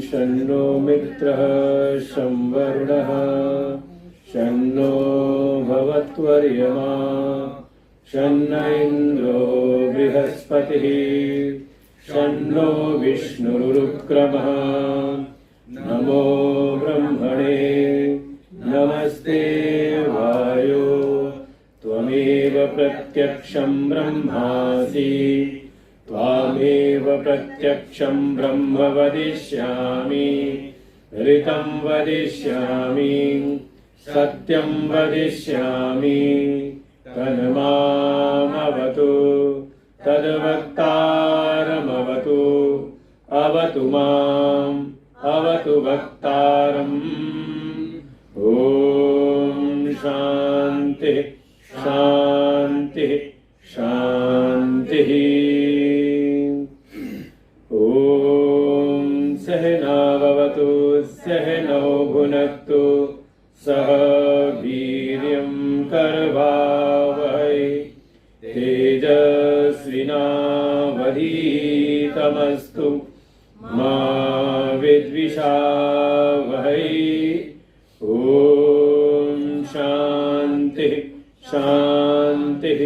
शन्नो मित्रः शं वरुणः शन्नो भवत्वर्यमा शन्न इन्द्रो बृहस्पतिः शन्नो विष्णुरुक्रमः नमो ब्रह्मणे नमस्ते वायो त्वमेव प्रत्यक्षं ब्रह्मासि त्वामेव प्रत्यक्षं ब्रह्म वदिष्यामि ऋतं वदिष्यामि सत्यं वदिष्यामि तन्मामवतु तद्वक्तारमवतु अवतु माम् अवतु वक्तारम् ॐ शान्तिः शान्तिः शान्तिः। सहनाववतु सहनौ भुनक्तु सह वीर्यं करवावहै तेजस्विनावधीतमस्तु मा विद्विषावहै। ॐ शान्तिः शान्तिः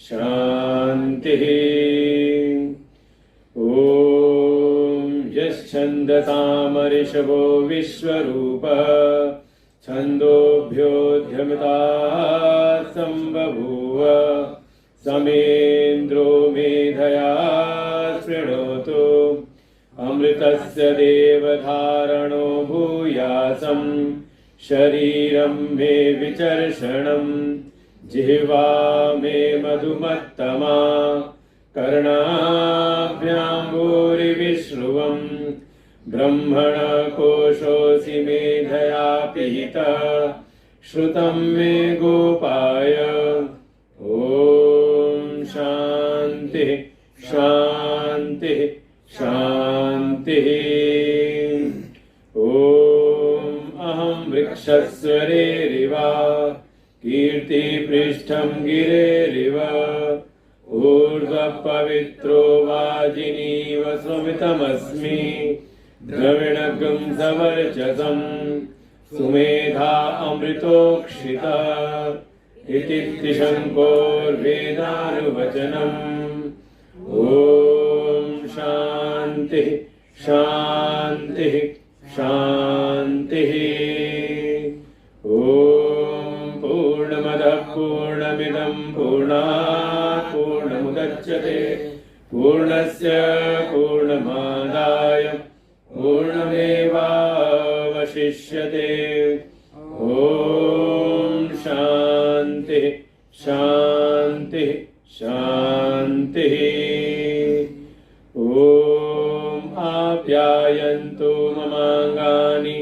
शान्तिः। छन्दसामऋषभो विश्वरूपः छन्दोभ्योऽध्यमिताः सम्बभूव समेन्द्रो मेधया शृणोतु अमृतस्य देवधारणो भूयासं शरीरं मे विचर्षणं जिह्वा मे मधुमत्तमा कर्णाभ्याम्बूरिविश्रुवम् ब्रह्मणकोशोऽसि मेधया पिहितः श्रुतं मे गोपाय। ॐ शान्तिः शान्तिः शान्तिः। ॐ अहं वृक्षस्वरेरिव कीर्तिपृष्ठं गिरेरिव ऊर्ध्वपवित्रो वाजिनीव स्वमितमस्मि द्रविणगं सवर्चसं सुमेधा अमृतोक्षिता इति त्रिशङ्कोर्वेदानुवचनम्। ॐ शान्तिः शान्तिः शान्तिः। ॐ पूर्णमदः पूर्णमिदं पूर्णात् पूर्णमुदच्यते पूर्णस्य पूर्णमादाय पूर्णमेवावशिष्यते। ॐ शान्तिः शान्तिः शान्तिः। ॐ आप्यायन्तु ममाङ्गानि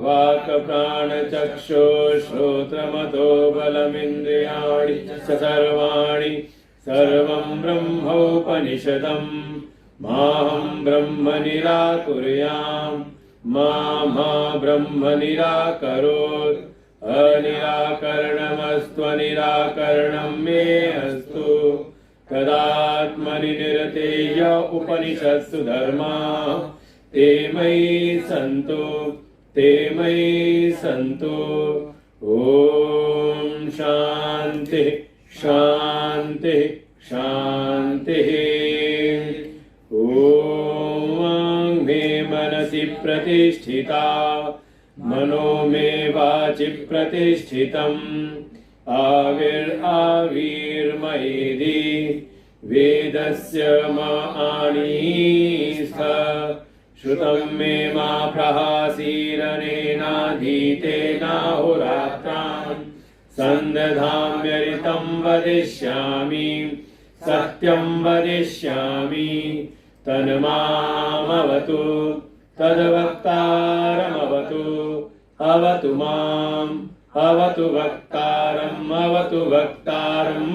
वाक्प्राणचक्षुश्रोत्रमतो बलमिन्द्रियाणि च सर्वाणि सर्वं ब्रह्मोपनिषदम् माहं ब्रह्म निराकुर्याम् मा ब्रह्म निराकरोत् अनिराकरणमस्त्वनिराकरणं मे अस्तु। तदात्मनि निरतेय उपनिषत्सु धर्मा ते मयि सन्तु ते मयि सन्तु। ॐ शान्तिः शान्तिः शान्तिः। ॐ मे मनसि प्रतिष्ठिता मनो मे वाचि प्रतिष्ठितम् आविर्मयेधि वेदस्य माणीस्थ श्रुतं मे मा प्रहासीरनेनाधीतेनाहोरात्रान् सन्दधाम्यरितं वदिष्यामि सत्यं वदिष्यामि तन्मामवतु तद्वक्तारमवतु अवतु माम् अवतु वक्तारम् अवतु वक्तारम्।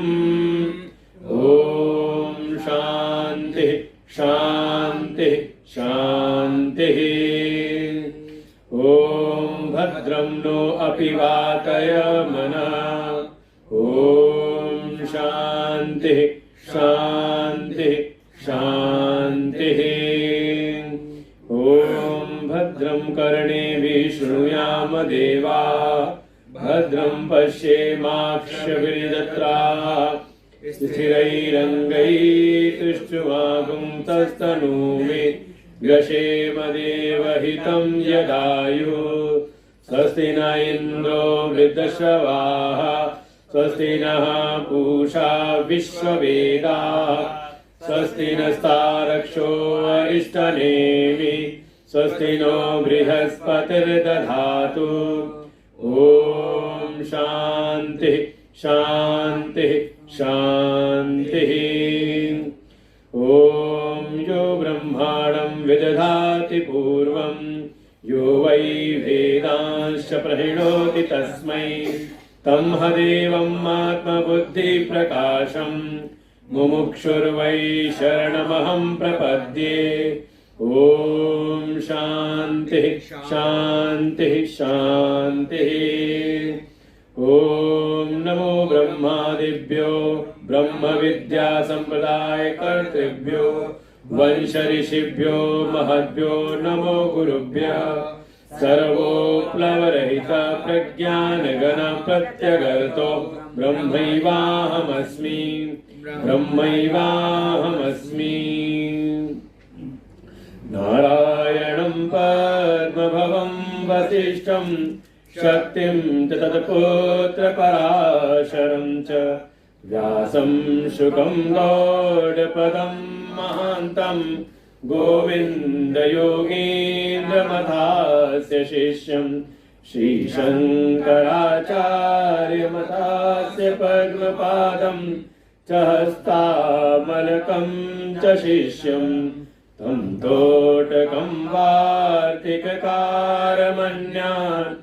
ॐ शान्तिः शान्तिः शान्तिः। ॐ भद्रं नो अपि वातयमनः। ॐ शान्तिः शान्तिः शान्तिः। ॐ भद्रं कर्णेभिः शृणुयाम देवाः। भद्रं पश्येमाक्षभिर्यजत्राः। स्थिरैरङ्गैस्तुष्टुवागुंसस्तनूमे व्यशेम देवहितं यदायुः। स्वस्ति न इन्द्रो वृद्धश्रवाः। स्वस्ति नः पूषा विश्ववेदाः। स्वस्ति नस्तारक्षो अरिष्टनेमिः। स्वस्ति नो बृहस्पतिर्दधातु। ॐ शान्तिः शान्तिः शान्तिः। ॐ यो ब्रह्माणं विदधाति पूर्वं यो वै वेदांश्च प्रणोति तस्मै तं हदेवम् आत्मबुद्धिप्रकाशम् मुमुक्षुर्वै शरणमहं प्रपद्ये। ॐ शान्तिः शान्तिः शान्तिः। ॐ नमो ब्रह्मादिभ्यो ब्रह्मविद्यासम्प्रदायकर्तृभ्यो वंशऋषिभ्यो महद्भ्यो नमो गुरुभ्यः। सर्वोप्लवरहित प्रज्ञानगणप्रत्यगर्तो ब्रह्मैवाहमस्मि ब्रह्मैवाहमस्मि। नारायणं पद्मभवं वसिष्ठं शक्तिं च तत्पुत्रपराशरं च व्यासं शुकं गौडपदं महान्तं गोविन्दयोगीन्द्रमथास्य शिष्यं श्रीशङ्कराचार्यमथास्य पद्मपादं च हस्तामलकं च शिष्यं तं तोटकं वार्तिककारमन्यान्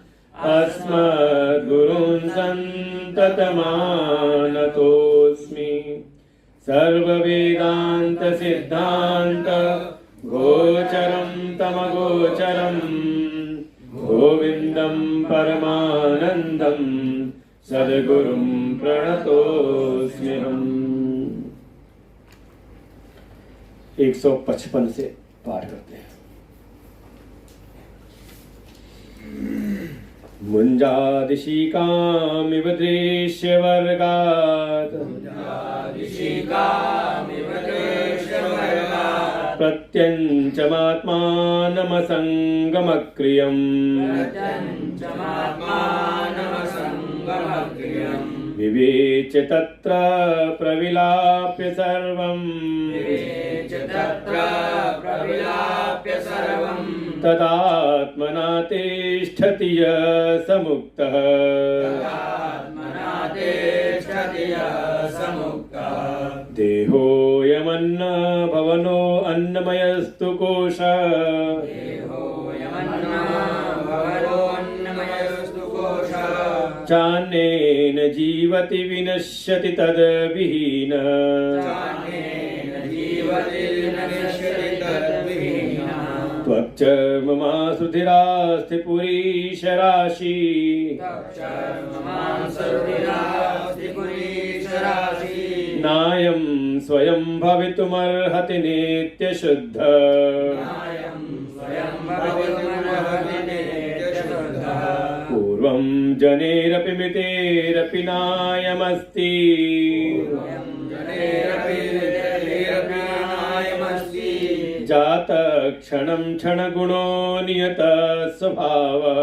अस्मद्गुरून् सन्ततमानतोऽस्मि। सर्ववेदान्तसिद्धान्त गोचरं तमगोचरं गोविन्दं परमानन्दं सद्गुरुं प्रणतोऽस्म्यहम्। 155 से पाठ करते हैं। मुञ्जादिशिकामिव दृश्यवर्गात् प्रत्यञ्चमात्मानमसङ्गमक्रियम् विवेच्य तत्र प्रविलाप्य सर्वम् तदात्मना तिष्ठति यः समुक्तः। देहोऽयमन्न भवनो अन्नमयस्तु कोशः चान्येन जीवति विनश्यति तद्विहीनः। त्वच्चर्ममासुधिरास्ति पुरीशराशि नायं स्वयं भवितुमर्हति नित्यशुद्ध। पूर्वं जनेरपि मितेरपि नायमस्ति जातः क्षणं क्षणगुणो नियतः स्वभावः।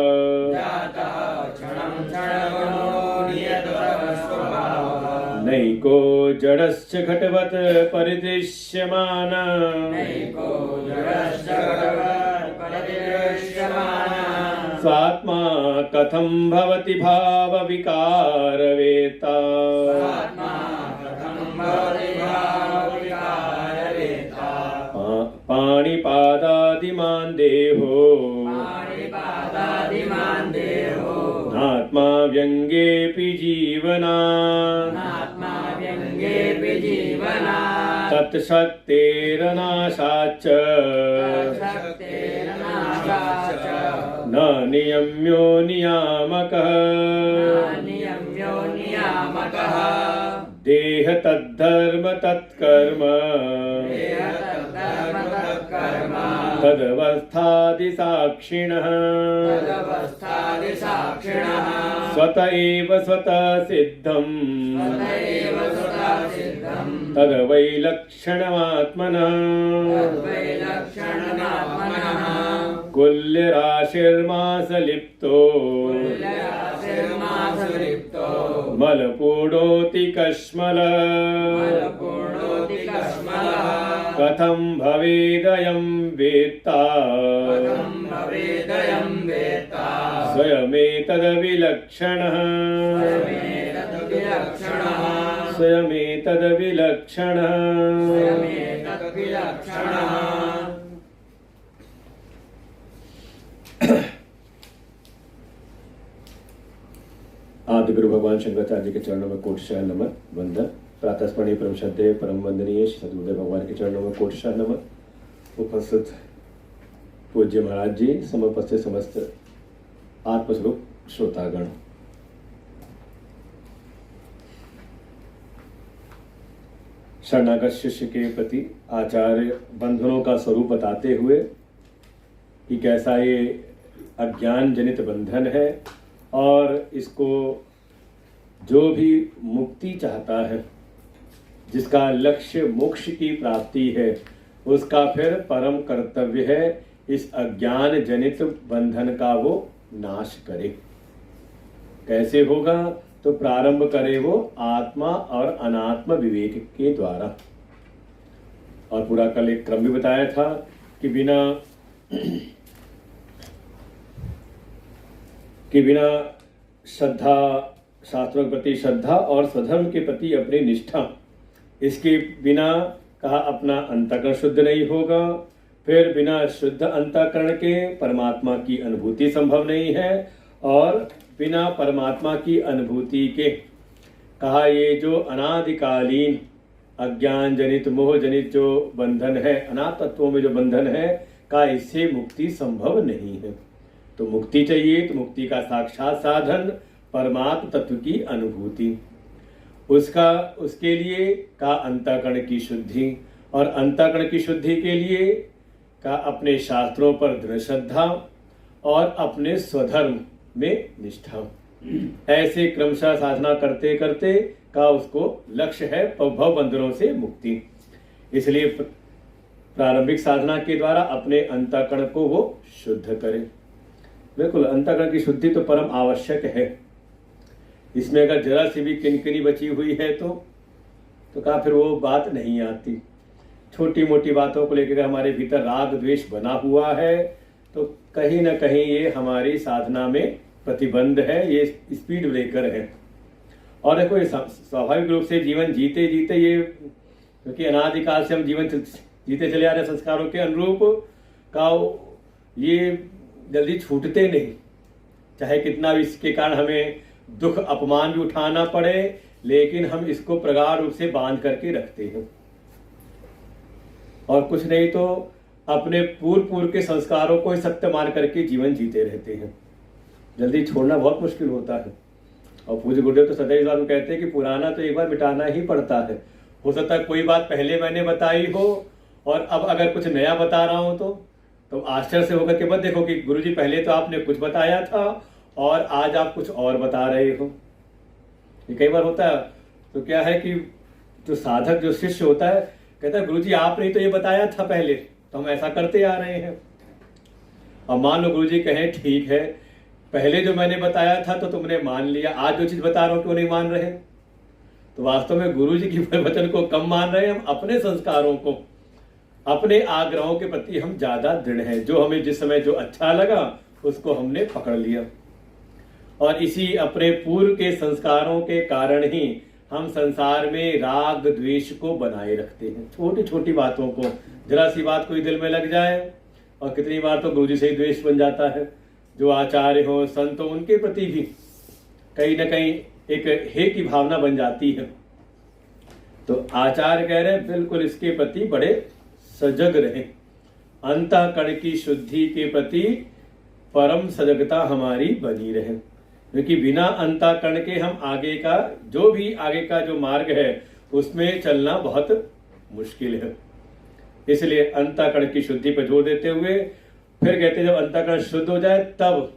नैको जडश्च घटवत् परिदृश्यमानः स्वात्मा कथं भवति भावविकारवेत्ता। पाणिपादादिमान् देहो नात्मा व्यङ्गेऽपि जीवनात् तत्शक्तेरनाशाच्च न नियम्यो नियामकः देह तद्धर्म तत्कर्म तदवस्थादिसाक्षिणः स्वत एव स्वतः सिद्धम् तद्वैलक्षणमात्मनः कुल्यराशिर्मासलिप्तो मलपूर्णोति कश्मलः कथं भवेदयं वेत्ता स्वयमेतद्विलक्षणः आदि गुरु भगवान शंकराचार्य जी के चरणों में कोटिशः नमन वंदन। प्रातस्मरणीय परम श्रद्धेय परम वंदनीय श्री सद्गुरुदेव भगवान के चरणों में कोटिशः नमन। उपस्थित पूज्य महाराज जी, समुपस्थित समस्त आत्मस्वरूप श्रोतागण, शरणागत शिष्य के प्रति आचार्य बंधनों का स्वरूप बताते हुए कि कैसा ये अज्ञान जनित बंधन है और इसको जो भी मुक्ति चाहता है, जिसका लक्ष्य मोक्ष की प्राप्ति है, उसका फिर परम कर्तव्य है इस अज्ञान जनित बंधन का वो नाश करे। कैसे होगा? तो प्रारंभ करे वो आत्मा और अनात्म विवेक के द्वारा। और पूरा कल एक क्रम भी बताया था कि बिना श्रद्धा, शास्त्रों के प्रति श्रद्धा और स्वधर्म के प्रति अपनी निष्ठा, इसके बिना कहा अपना अंतःकरण शुद्ध नहीं होगा। फिर बिना शुद्ध अंतःकरण के परमात्मा की अनुभूति संभव नहीं है और बिना परमात्मा की अनुभूति के कहा ये जो अनादिकालीन अज्ञान जनित मोह जनित जो बंधन है, अनात्म तत्वों में जो बंधन है, का इससे मुक्ति संभव नहीं है। तो मुक्ति चाहिए तो मुक्ति का साक्षात साधन परमात्म तत्व की अनुभूति, उसके लिए का अंतःकरण की शुद्धि, और अंतःकरण की शुद्धि के लिए का अपने शास्त्रों पर दृढ़ श्रद्धा और अपने स्वधर्म में निष्ठा। ऐसे क्रमशः साधना करते करते का उसको लक्ष्य है भव बंधनों से मुक्ति। इसलिए प्रारंभिक साधना के द्वारा अपने अंतःकरण को वो शुद्ध करे। बिल्कुल, अंतःकरण की शुद्धि तो परम आवश्यक है। इसमें अगर जरा सी भी किनकिनी बची हुई है तो कहा फिर वो बात नहीं आती। छोटी मोटी बातों को लेकर हमारे भीतर राग द्वेष बना हुआ है तो कहीं ना कहीं ये हमारी साधना में प्रतिबंध है, ये स्पीड ब्रेकर है। और देखो, ये स्वाभाविक रूप से जीवन जीते जीते ये, क्योंकि अनादिकाल से हम जीवन जीते चले आ रहे संस्कारों के अनुरूप का ये जल्दी छूटते नहीं। चाहे कितना भी इसके कारण हमें दुख अपमान भी उठाना पड़े, लेकिन हम इसको प्रगाढ़ रूप से बांध करके रखते हैं। और कुछ नहीं तो अपने पूर्व के संस्कारों को ही सत्य मान करके जीवन जीते रहते हैं। जल्दी छोड़ना बहुत मुश्किल होता है। और पूज्य गुरुदेव तो सदैव इस बात को कहते हैं कि पुराना तो एक बार मिटाना ही पड़ता है। हो सकता है कोई बात पहले मैंने बताई हो और अब अगर कुछ नया बता रहा हूं तो आश्चर्य से होकर के मत देखो कि गुरुजी पहले तो आपने कुछ बताया था और आज आप कुछ और बता रहे हो। ये कई बार होता है। तो क्या है कि जो साधक, जो शिष्य होता है, कहता है गुरुजी आपने तो ये बताया था पहले, तो हम ऐसा करते आ रहे हैं। अब मान लो गुरुजी कहें ठीक है, पहले जो मैंने बताया था तो तुमने मान लिया, आज जो चीज बता रहा हूं क्यों नहीं मान रहे? तो वास्तव में गुरुजी की वचन को कम मान रहे हैं, हम अपने संस्कारों को, अपने आग्रहों के प्रति हम ज्यादा दृढ़ हैं। जो हमें जिस समय जो अच्छा लगा उसको हमने पकड़ लिया। और इसी अपने पूर्व के संस्कारों के कारण ही हम संसार में राग द्वेष को बनाए रखते हैं। छोटी छोटी बातों को, जरा सी बात कोई दिल में लग जाए और कितनी बार तो गुरुजी से ही द्वेष बन जाता है। जो आचार्य हो, संत हो, उनके प्रति भी कहीं ना कहीं एक हे की भावना बन जाती है। तो आचार्य कह रहे हैं बिल्कुल इसके प्रति बड़े सजग रहे, अंतःकरण की शुद्धि के प्रति परम सजगता हमारी बनी रहे, क्योंकि बिना अंतःकरण के हम आगे का जो मार्ग है उसमें चलना बहुत मुश्किल है। इसलिए अंतःकरण की शुद्धि पर जोर देते हुए फिर कहते हैं जब अंतःकरण शुद्ध हो जाए तब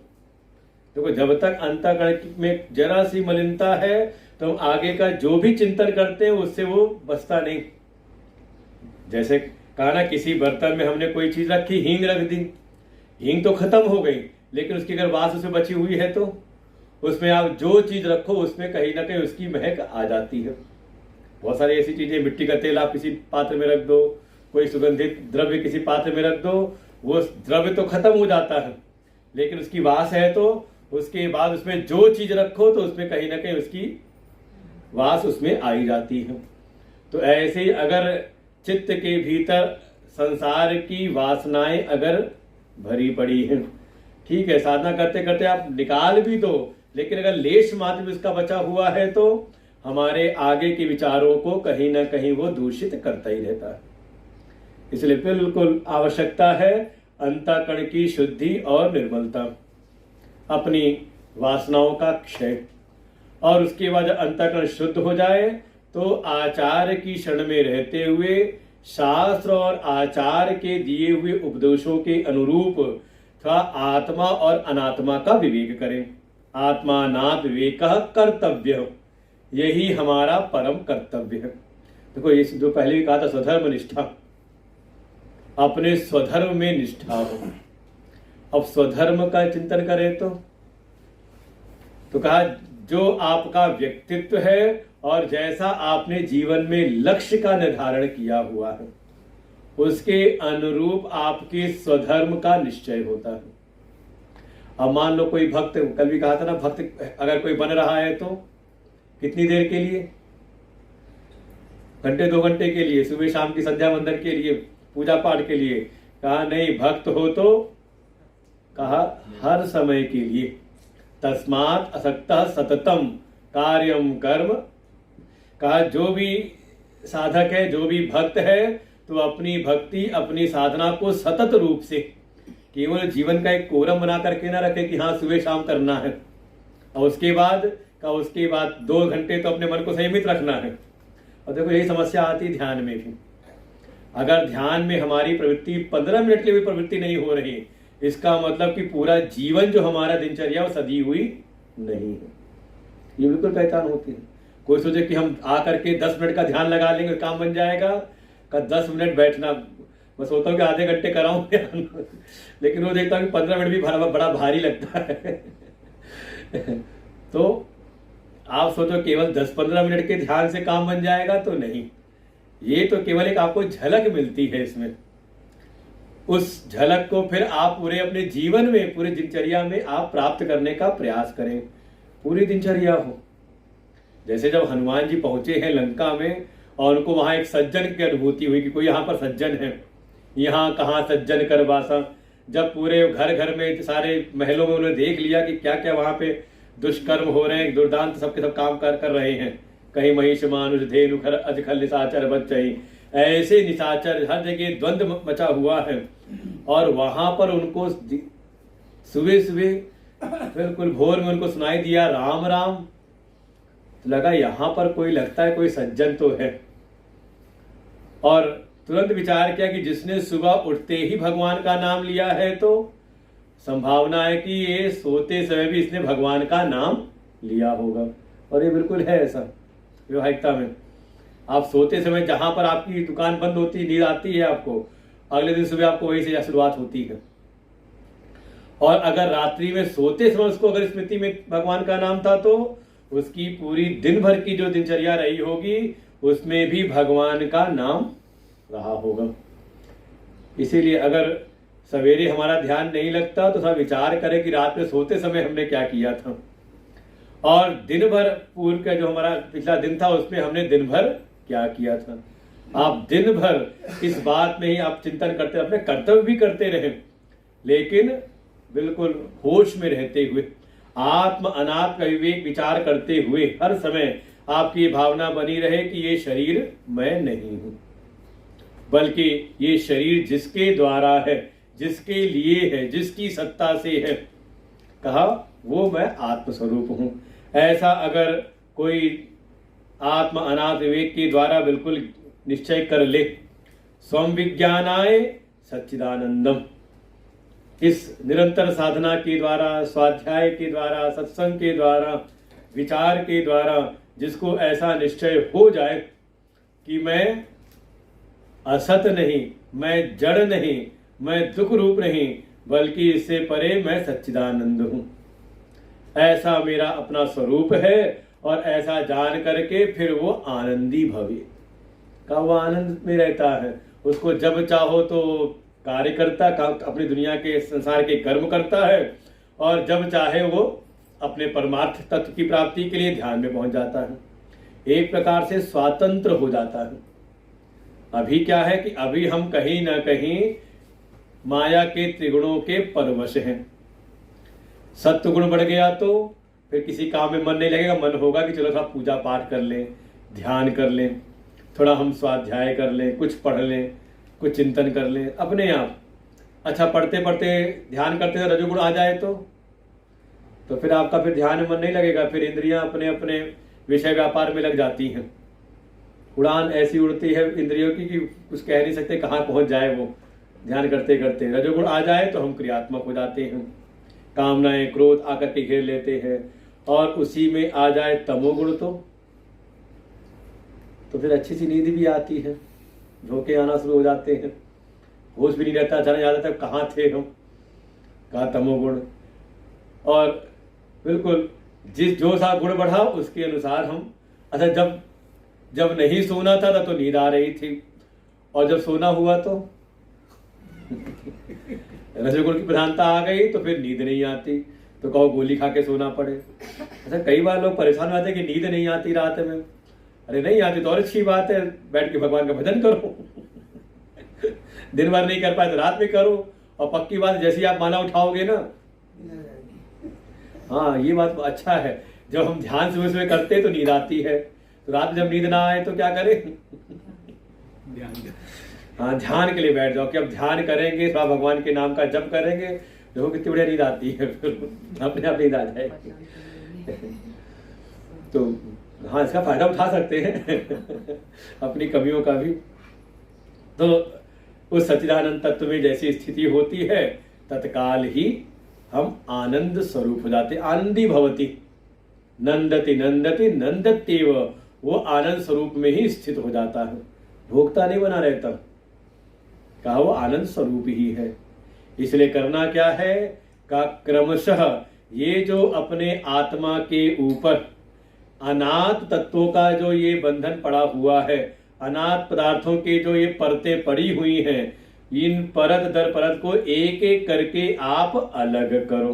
देखो, जब तक अंतःकरण में जरा सी मलिनता है तो हम आगे का जो भी चिंतन करते हैं उससे वो बचता नहीं। जैसे कहा ना, किसी बर्तन में हमने कोई चीज रखी, हींग रख दी, हींग तो खत्म हो गई, लेकिन उसकी अगर वास उसमें बची हुई है तो उसमें आप जो चीज रखो उसमें कहीं ना कहीं उसकी महक आ जाती है। बहुत सारी ऐसी चीजें, मिट्टी का तेल आप किसी पात्र में रख दो, कोई सुगंधित द्रव्य किसी पात्र में रख दो, वो द्रव्य तो खत्म हो जाता है, लेकिन उसकी वास है तो उसके बाद उसमें जो चीज रखो तो उसमें कहीं ना कहीं उसकी वास उसमें आई जाती है। तो ऐसे ही अगर चित्त के भीतर संसार की वासनाएं अगर भरी पड़ी हैं, ठीक है, साधना करते करते आप निकाल भी दो, लेकिन अगर लेश मात्र भी उसका बचा हुआ है तो हमारे आगे के विचारों को कहीं ना कहीं वो दूषित करता ही रहता है। इसलिए बिल्कुल आवश्यकता है अंतःकरण की शुद्धि और निर्मलता, अपनी वासनाओं का क्षय, और उसके बाद जब अंतःकरण शुद्ध हो जाए तो आचार्य की शरण में रहते हुए शास्त्र और आचार्य के दिए हुए उपदेशों के अनुरूप थोड़ा आत्मा और अनात्मा का विवेक करें। आत्मा नात विवेक कर्तव्य, यही हमारा परम कर्तव्य है। देखो, ये जो पहले भी कहा था स्वधर्म निष्ठा, अपने स्वधर्म में निष्ठा हो। अब स्वधर्म का चिंतन करें तो कहा जो आपका व्यक्तित्व है और जैसा आपने जीवन में लक्ष्य का निर्धारण किया हुआ है उसके अनुरूप आपके स्वधर्म का निश्चय होता है। अब मान लो कोई भक्त, कल भी कहा था ना, भक्त अगर कोई बन रहा है तो कितनी देर के लिए, घंटे 2 घंटे के लिए, सुबह शाम की संध्या वंदन के लिए, पूजा पाठ के लिए। कहा नहीं, भक्त हो तो कहा हर समय के लिए, तस्मात् असक्तः सततम कार्यम कर्म। कहा जो भी साधक है, जो भी भक्त है, तो अपनी भक्ति, अपनी साधना को सतत रूप से, केवल जीवन का एक कोरम बना करके ना रखे कि हाँ सुबह शाम करना है, और उसके बाद 2 घंटे तो अपने मन को संयमित रखना है। और देखो यही समस्या आती है ध्यान में भी। अगर ध्यान में हमारी प्रवृत्ति 15 मिनट की भी प्रवृत्ति नहीं हो रही, इसका मतलब कि पूरा जीवन जो हमारा दिनचर्या वो सदी हुई नहीं है। ये बिल्कुल पहचान होती है। कोई सोचे कि हम आकर के 10 मिनट का ध्यान लगा लेंगे, काम बन जाएगा। का 10 मिनट बैठना, मैं सोचता हूँ कि आधे घंटे कराऊं लेकिन वो देखता हूँ कि 15 मिनट भी बड़ा भारी लगता है तो आप सोचो केवल 10-15 मिनट के ध्यान से काम बन जाएगा, तो नहीं। ये तो केवल एक आपको झलक मिलती है इसमें। उस झलक को फिर आप पूरे अपने जीवन में, पूरे दिनचर्या में आप प्राप्त करने का प्रयास करें, पूरी दिनचर्या हो। जैसे जब हनुमान जी पहुंचे हैं लंका में और उनको वहां एक सज्जन की अनुभूति हुई कि कोई यहाँ पर सज्जन है, यहाँ कहाँ सज्जन कर वासा। जब पूरे घर घर में, सारे महलों में उन्होंने देख लिया कि क्या क्या वहां पे दुष्कर्म हो रहे हैं, दुर्दांत सबके सब काम कर रहे हैं, कहीं महिष मानुष धेनु खर अजखल निशाचर बच्चई, ऐसे निशाचर हर जगह द्वंद्व मचा हुआ है। और वहां पर उनको सुबह सुबह बिल्कुल भोर में उनको सुनाई दिया राम राम, तो लगा यहां पर कोई, लगता है कोई सज्जन तो है। और तुरंत विचार किया कि जिसने सुबह उठते ही भगवान का नाम लिया है तो संभावना है कि ये सोते समय भी इसने भगवान का नाम लिया होगा। और ये बिल्कुल है ऐसा व्यवहारिकता में। आप सोते समय जहां पर आपकी दुकान बंद होती, नींद आती है आपको, अगले दिन सुबह आपको वहीं से शुरुआत होती है। और अगर रात्रि में सोते समय उसको अगर स्मृति में भगवान का नाम था तो उसकी पूरी दिन भर की जो दिनचर्या रही होगी उसमें भी भगवान का नाम रहा होगा। इसीलिए अगर सवेरे हमारा ध्यान नहीं लगता तो सब विचार करें कि रात में सोते समय हमने क्या किया था, और दिन भर पूर्व का जो हमारा पिछला दिन था उसमें हमने दिन भर क्या किया था। आप दिन भर इस बात में ही आप चिंतन करते, अपने कर्तव्य भी करते रहे, लेकिन बिल्कुल होश में रहते हुए। आत्म अनात्म का विवेक विचार करते हुए हर समय आपकी भावना बनी रहे कि ये शरीर मैं नहीं हूं, बल्कि ये शरीर जिसके द्वारा है, जिसके लिए है, जिसकी सत्ता से है, कहा वो मैं आत्मस्वरूप हूं। ऐसा अगर कोई आत्म अनात्म विवेक के द्वारा बिल्कुल निश्चय कर ले, स्वम विज्ञानाय सच्चिदानंदम, इस निरंतर साधना के द्वारा, स्वाध्याय के द्वारा, सत्संग के द्वारा, विचार के द्वारा जिसको ऐसा निश्चय हो जाए कि मैं असत नहीं, मैं जड़ नहीं, मैं दुख रूप नहीं, बल्कि इससे परे मैं सच्चिदानंद हूं, ऐसा मेरा अपना स्वरूप है, और ऐसा जान करके फिर वो आनंदी भवे का वो आनंद में रहता है। उसको जब चाहो तो कार्य करता, अपनी दुनिया के संसार के कर्म करता है, और जब चाहे वो अपने परमार्थ तत्व की प्राप्ति के लिए ध्यान में पहुंच जाता है, एक प्रकार से स्वातंत्र हो जाता है। अभी क्या है कि अभी हम कहीं ना कहीं माया के त्रिगुणों के परवश हैं। सत्व गुण बढ़ गया तो फिर किसी काम में मन नहीं लगेगा, मन होगा कि चलो थोड़ा पूजा पाठ कर लें, ध्यान कर लें, थोड़ा हम स्वाध्याय कर लें, कुछ पढ़ लें, कुछ चिंतन कर लें अपने आप। अच्छा, पढ़ते पढ़ते ध्यान करते रजोगुण आ जाए तो फिर आपका फिर ध्यान में मन नहीं लगेगा, फिर इंद्रियां अपने अपने विषय व्यापार में लग जाती हैं। उड़ान ऐसी उड़ती है इंद्रियों की कि कुछ कह नहीं सकते कहाँ पहुंच जाए वो ध्यान करते करते। रजोगुण आ जाए तो हम क्रियात्मक हो जाते हैं, कामनाएं क्रोध आकर के घेर लेते हैं, और उसी में आ जाए तमोगुण तो फिर अच्छी सी नींद भी आती है, झोंके आना शुरू हो जाते हैं, होश भी नहीं रहता, जाने जाता था कहाँ थे हम, कहाँ तमोगुण। और बिल्कुल जो सा गुण बढ़ा उसके अनुसार हम, अच्छा जब नहीं सोना था तो नींद आ रही थी, और जब सोना हुआ तो रजोगुण की प्रधानता आ गई तो फिर नींद नहीं आती, तो कहो गोली खा के सोना पड़े। अच्छा, कई बार लोग परेशान हो जाते हैं कि नींद नहीं आती रात में। अरे नहीं आती तो और अच्छी बात है, बैठ के भगवान का भजन करो दिन भर नहीं कर पाए तो रात में करो, और पक्की बात जैसी आप माला उठाओगे ना, हाँ ये बात अच्छा है, जब हम ध्यान सुबह सुबह करते हैं तो नींद आती है, तो रात में जब नींद ना आए तो क्या करें हाँ ध्यान के लिए बैठ जाओ कि अब ध्यान करेंगे, थोड़ा भगवान के नाम का जप करेंगे, देखो कितनी बढ़िया नींद आती है, फिर अपने आप नींद आ जाएगी तो हाँ इसका फायदा उठा सकते हैं अपनी कमियों का भी। तो उस सच्चिदानंद तत्व में जैसी स्थिति होती है तत्काल ही हम आनंद स्वरूप हो जाते, आनंदी भवती, नंदति नंदति नंदत्येव, वो आनंद स्वरूप में ही स्थित हो जाता है, भोक्ता नहीं बना रहता, कहा वो आनंद स्वरूप ही है। इसलिए करना क्या है का क्रमशः ये जो अपने आत्मा के ऊपर अनाथ तत्वों का जो ये बंधन पड़ा हुआ है, अनाथ पदार्थों के जो ये परतें पड़ी हुई हैं, इन परत दर परत को एक एक करके आप अलग करो।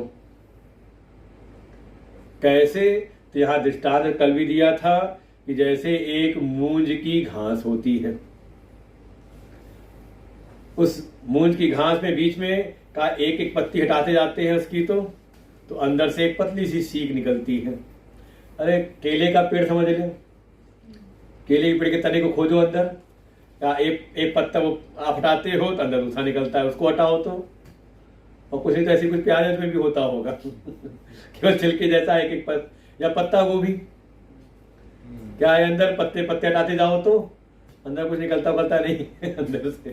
कैसे? तो यहां दृष्टांत कल भी दिया था कि जैसे एक मूंज की घास होती है, उस मूंज की घास में बीच में का एक एक पत्ती हटाते जाते हैं उसकी, तो अंदर से एक पतली सी सीख निकलती है। अरे केले का पेड़ समझ ले, केले के पेड़ के तने को खोजो अंदर, या एक पत्ता वो आप हटाते हो तो अंदर दूसरा निकलता है, उसको हटाओ तो, और कुछ नहीं तो ऐसी कुछ प्याज में भी होता होगा केवल छिलके जैसा एक एक या पत्ता गोभी, क्या है अंदर पत्ते पत्ते हटाते जाओ तो अंदर कुछ निकलता नहीं अंदर से।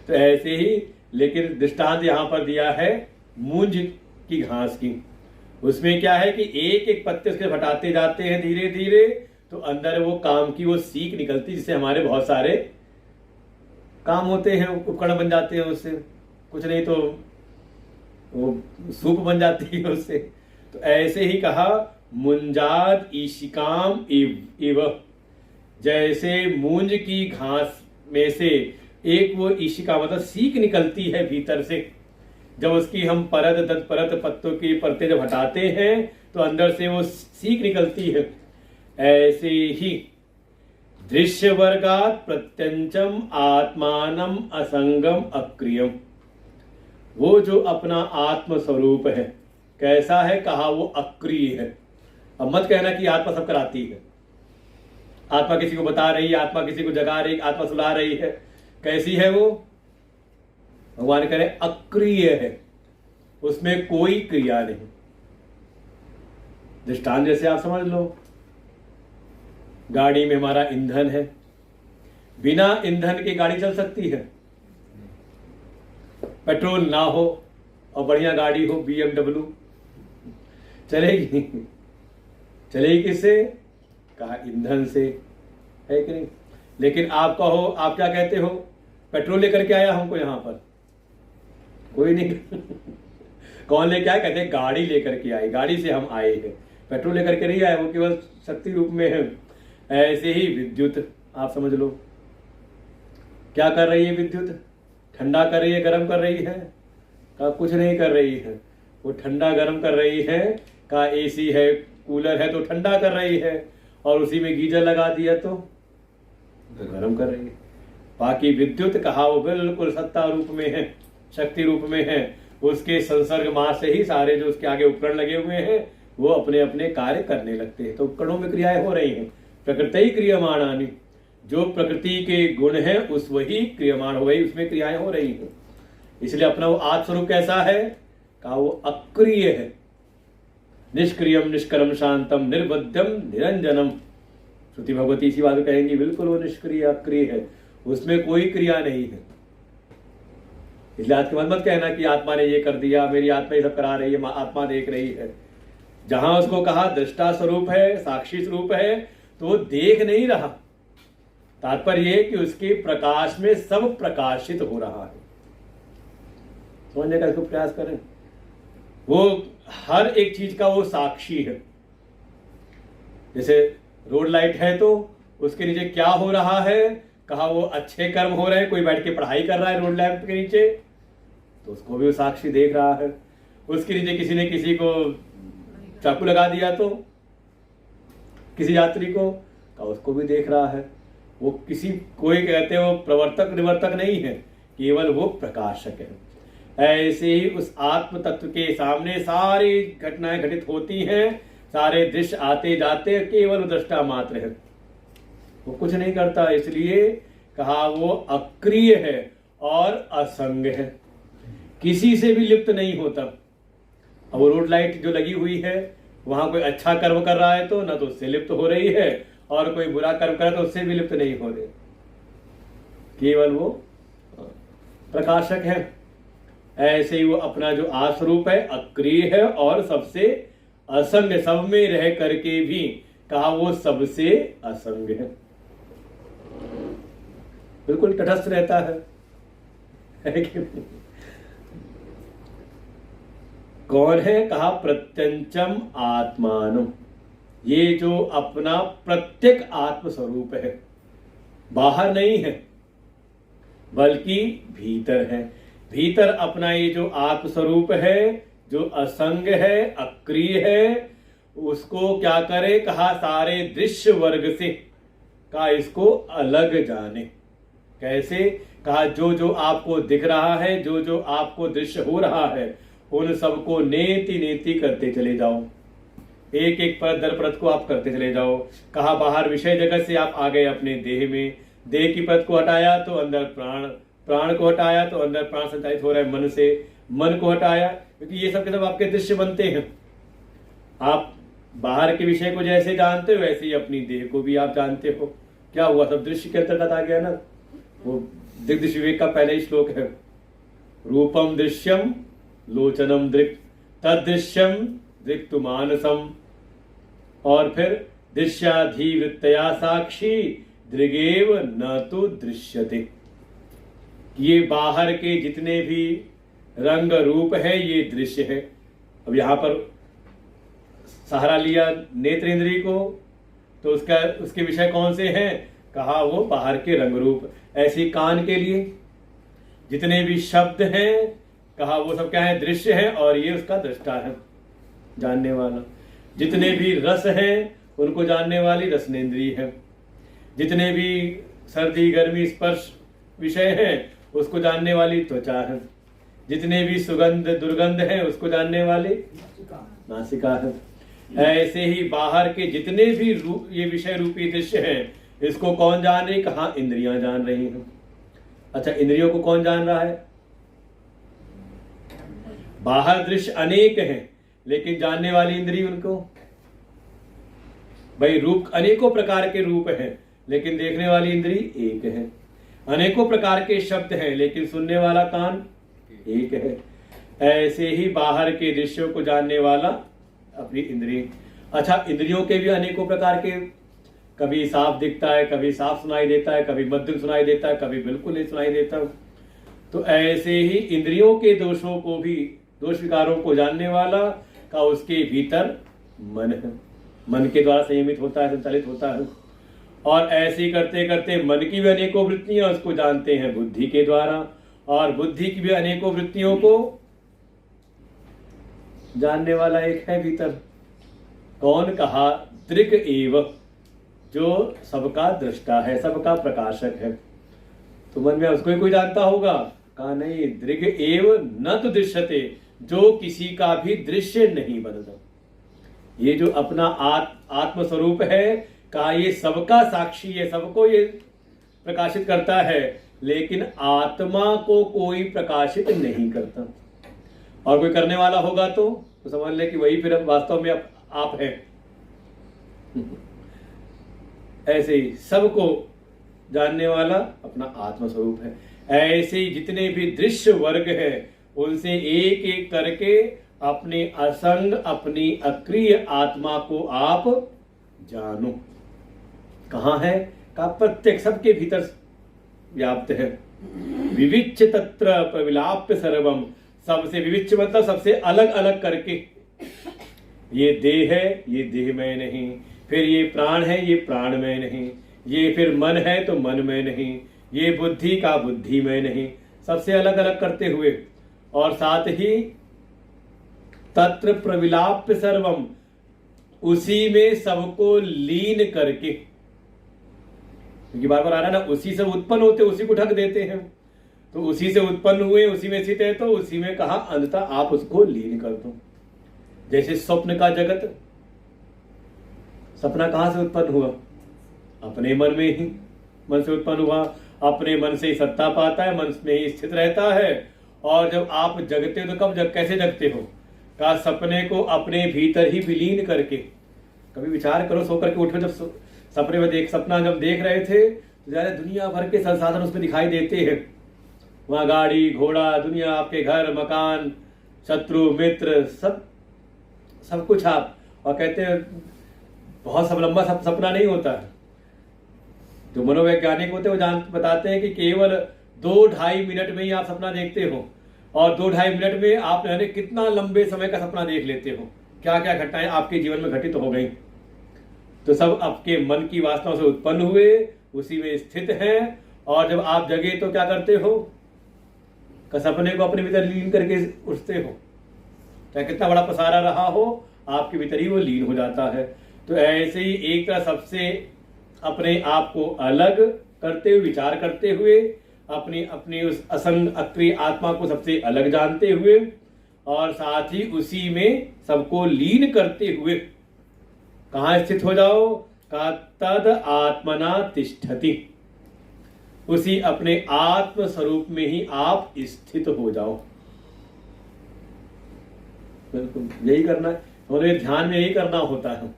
तो ऐसे ही, लेकिन दृष्टांत यहाँ पर दिया है मूंज की घास की, उसमें क्या है कि एक एक पत्ते उसके हटाते जाते हैं धीरे धीरे, तो अंदर वो काम की वो सीख निकलती, जिससे हमारे बहुत सारे काम होते हैं, उपकरण बन जाते हैं उससे, कुछ नहीं तो वो सूप बन जाती है उससे। तो ऐसे ही कहा मुंजाद ईशिकाम इव, जैसे मूंज की घास में से एक वो ईशिका मतलब सीख निकलती है भीतर से, जब उसकी हम परत दत परत पत्तों की परतें जब हटाते हैं तो अंदर से वो सीख निकलती है। ऐसे ही दृश्य वर्गात प्रत्यंचम आत्मानम असंगम अक्रियम, वो जो अपना आत्म स्वरूप है, कैसा है? कहा वो अक्रिय है। अब मत कहना कि आत्मा सब कराती है, आत्मा किसी को बता रही है, आत्मा किसी को जगा रही, आत्मा सुला रही है। कैसी है वो? भगवान कह रहे अक्रिय है, उसमें कोई क्रिया नहीं। दृष्टांत जैसे आप समझ लो, गाड़ी में हमारा ईंधन है, बिना ईंधन के गाड़ी चल सकती है? पेट्रोल ना हो और बढ़िया गाड़ी हो, BMW, चलेगी? चलेगी किससे? कहा ईंधन से, है कि नहीं? लेकिन आप कहो, आप क्या कहते हो? पेट्रोल लेकर के आया हमको यहां पर, कोई नहीं। कौन लेके आया? कहते गाड़ी लेकर के आई, गाड़ी से हम आए हैं, पेट्रोल लेकर के नहीं आए, वो केवल शक्ति रूप में है। ऐसे ही विद्युत आप समझ लो, क्या कर रही है विद्युत? ठंडा कर रही है, गर्म कर रही है? का कुछ नहीं कर रही है, वो ठंडा गर्म कर रही है। का AC है, कूलर है तो ठंडा कर रही है, और उसी में गीजर लगा दिया तो गर्म कर रही है। बाकी विद्युत कहा वो बिल्कुल सत्ता रूप में है, शक्ति रूप में है। उसके संसर्ग मास से ही सारे जो उसके आगे उपकरण लगे हुए हैं वो अपने अपने कार्य करने लगते हैं। तो उपकरणों में क्रियाएं हो रही हैं। प्रकृति क्रियमाणानि, जो प्रकृति के गुण हैं उस वही क्रियमाण हो गई, उसमें क्रियाएं हो रही हैं। इसलिए अपना वो आत्मस्वरूप कैसा है? कहा वो अक्रिय है, निष्क्रियम निष्कर्म शांतम निर्बद्धम निरंजनम। श्रुति भगवती इसी बात कहेंगी, बिल्कुल वो निष्क्रिय अक्रिय है, उसमें कोई क्रिया नहीं है। इसलिए आज के मत कहना कि आत्मा ने ये कर दिया, मेरी आत्मा ये सब करा रही है, आत्मा देख रही है। जहां उसको कहा दृष्टा स्वरूप है, साक्षी स्वरूप है, तो वो देख नहीं रहा। तात्पर्य ये कि उसके प्रकाश में सब प्रकाशित हो रहा है। समझने का इसको प्रयास करें। वो हर एक चीज का वो साक्षी है। जैसे रोड लाइट है तो उसके नीचे क्या हो रहा है? कहा वो अच्छे कर्म हो रहे हैं, कोई बैठ के पढ़ाई कर रहा है रोड लैंप के नीचे, तो उसको भी वो साक्षी देख रहा है। उसके नीचे किसी ने किसी को चाकू लगा दिया तो किसी यात्री को, कहा उसको भी देख रहा है। वो किसी, कोई कहते हैं वो प्रवर्तक निवर्तक नहीं है, केवल वो प्रकाशक है। ऐसे ही उस आत्म तत्व के सामने सारी घटनाएं घटित होती हैं, सारे दृश्य आते जाते, केवल दृष्टा मात्र है, वो कुछ नहीं करता। इसलिए कहा वो अक्रिय है और असंग है, किसी से भी लिप्त नहीं होता। अब वो रोड लाइट जो लगी हुई है, वहां कोई अच्छा कर्म कर रहा है तो ना तो उससे लिप्त हो रही है, और कोई बुरा कर्म कर रहा है तो उससे भी लिप्त नहीं हो रही, केवल वो प्रकाशक है। ऐसे ही वो अपना जो आस्वरूप है अक्रिय है और सबसे असंग, सब में रह करके भी कहा वो सबसे असंग है, बिल्कुल तटस्थ रहता है कि कौन है? कहा प्रत्यंचम आत्मानम, ये जो अपना प्रत्येक आत्म स्वरूप है, बाहर नहीं है बल्कि भीतर है। भीतर अपना ये जो आत्म स्वरूप है, जो असंग है, अक्रिय है, उसको क्या करे? कहा सारे दृश्य वर्ग से का इसको अलग जाने। कैसे? कहा जो जो आपको दिख रहा है, जो जो आपको दृश्य हो रहा है, उन सबको नेति नेति करते चले जाओ, एक एक परत दर परत को आप करते चले जाओ। कहा बाहर विषय जगत से आप आ गए अपने देह में, देह की परत को हटाया तो अंदर प्राण, प्राण को हटाया तो अंदर प्राण संचालित हो रहा है मन से, मन को हटाया, क्योंकि ये सब के सब आपके दृश्य बनते हैं। आप बाहर के विषय को जैसे जानते हो वैसे ही अपनी देह को भी आप जानते हो। क्या हुआ? सब दृश्य के अंतर्गत आ गया ना। वो दिग्दृश्य विवेक का पहले ही श्लोक है, रूपम दृश्यम लोचनम दृक् तदृश्यम दृक्तु मानसम, और फिर दृश्याधिवृत्तया साक्षी दृगेव न तो दृश्यते। ये बाहर के जितने भी रंग रूप है ये दृश्य है। अब यहां पर सहारा लिया नेत्र इंद्रिय को, तो उसके विषय कौन से हैं? कहा वो बाहर के रंग रूप। ऐसे कान के लिए जितने भी शब्द हैं, कहा वो सब क्या है? दृश्य है, और ये उसका दृष्टा है, जानने वाला। जितने भी रस हैं उनको जानने वाली रसनेन्द्रिय है। जितने भी सर्दी गर्मी स्पर्श विषय हैं उसको जानने वाली त्वचा है। जितने भी सुगंध दुर्गंध हैं उसको जानने वाले नासिका है। ऐसे ही बाहर के जितने भी ये विषय रूपी दृश्य हैं, इसको कौन जान रही? कहाँ? इंद्रियां जान रही हैं। अच्छा, इंद्रियों को कौन जान रहा है? बाहर दृश्य अनेक हैं, लेकिन जानने वाली इंद्रिय उनको, भाई रूप अनेकों प्रकार के रूप हैं, लेकिन देखने वाली इंद्रिय एक है। अनेकों प्रकार के शब्द हैं, लेकिन सुनने वाला कान एक है। ऐसे ही बाहर के दृश्यों को जानने वाला अपनी इंद्रिय। अच्छा, इंद्रियों के भी अनेकों प्रकार के, कभी साफ दिखता है, कभी साफ सुनाई देता है, कभी मध्यम सुनाई देता है, कभी बिल्कुल नहीं सुनाई देता। तो ऐसे ही इंद्रियों के दोषों को भी, दोष विकारों को जानने वाला का उसके भीतर मन है। मन के द्वारा संयमित होता है, संचालित होता है। और ऐसे करते करते मन की भी अनेकों वृत्तियां उसको जानते हैं बुद्धि के द्वारा, और बुद्धि की भी अनेकों वृत्तियों को जानने वाला एक है भीतर। कौन? कहा दृक् एव, जो सबका दृष्टा है, सबका प्रकाशक है। तो मन में उसको ही कोई जानता होगा? कहा नहीं, दृग् एव न तो दृश्यते, जो किसी का भी दृश्य नहीं बनता। ये जो अपना आत्म स्वरूप है, कहा ये सबका साक्षी है, सबको ये प्रकाशित करता है, लेकिन आत्मा को कोई प्रकाशित नहीं करता। और कोई करने वाला होगा तो समझ ले कि वही फिर वास्तव में आप है। ऐसे ही सबको जानने वाला अपना आत्म स्वरूप है। ऐसे ही जितने भी दृश्य वर्ग है, उनसे एक एक करके अपने असंग, अपनी अक्रिय आत्मा को आप जानो। कहाँ है? का प्रत्येक सबके भीतर व्याप्त है। विविच्य तत्र प्रविलाप्य सर्वम, सबसे विविच्य मतलब सबसे अलग अलग करके। ये देह है, ये देह में नहीं, फिर ये प्राण है, ये प्राण में नहीं, ये फिर मन है तो मन में नहीं, ये बुद्धि का बुद्धि में नहीं, सबसे अलग अलग करते हुए। और साथ ही तत्र प्रविलाप्य सर्वम, उसी में सबको लीन करके, क्योंकि बार बार आ रहा है ना, उसी से उत्पन्न होते उसी को ढक देते हैं। तो उसी से उत्पन्न हुए, उसी में स्थित है, तो उसी में कहा अंततः आप उसको लीन कर दो। जैसे स्वप्न का जगत, सपना कहां से उत्पन्न हुआ? अपने मन में ही, मन से उत्पन्न हुआ, अपने मन से ही सत्ता पाता है, मन में ही स्थित रहता है। और जब आप जगते हो तो कब कैसे जगते हो? का सपने को अपने भीतर ही विलीन करके। कभी विचार करो, सो करके उठो, जब सपने में सपना जब देख रहे थे तो ज़्यादा दुनिया भर के संसाधन उसमें दिखाई देते हैं। वहाँ गाड़ी घोड़ा, दुनिया, आपके घर मकान, शत्रु मित्र, सब कुछ आप, और कहते हैं बहुत सब लंबा सपना नहीं होता। जो मनोवैज्ञानिक होते हैं वो बताते हैं कि केवल 2-2.5 मिनट में ही आप सपना देखते हो, और 2-2.5 मिनट में आप कितना लंबे समय का सपना देख लेते हो। क्या क्या घटनाएं आपके जीवन में घटित हो गई। तो सब आपके मन की वासनाओं से उत्पन्न हुए, उसी में स्थित हैं। और जब आप जगे तो क्या करते हो? सपने को अपने भीतर लीन करके उठते हो। चाहे कितना बड़ा पसारा रहा हो, आपके भीतर ही वो लीन हो जाता है। तो ऐसे ही एक तरह सबसे अपने आप को अलग करते हुए, विचार करते हुए, अपनी उस असंग अक्रिय आत्मा को सबसे अलग जानते हुए, और साथ ही उसी में सबको लीन करते हुए कहाँ स्थित हो जाओ? का तद आत्मना तिष्ठति, उसी अपने आत्म स्वरूप में ही आप स्थित हो जाओ। बिल्कुल यही करना है, हमें ध्यान में यही करना होता है।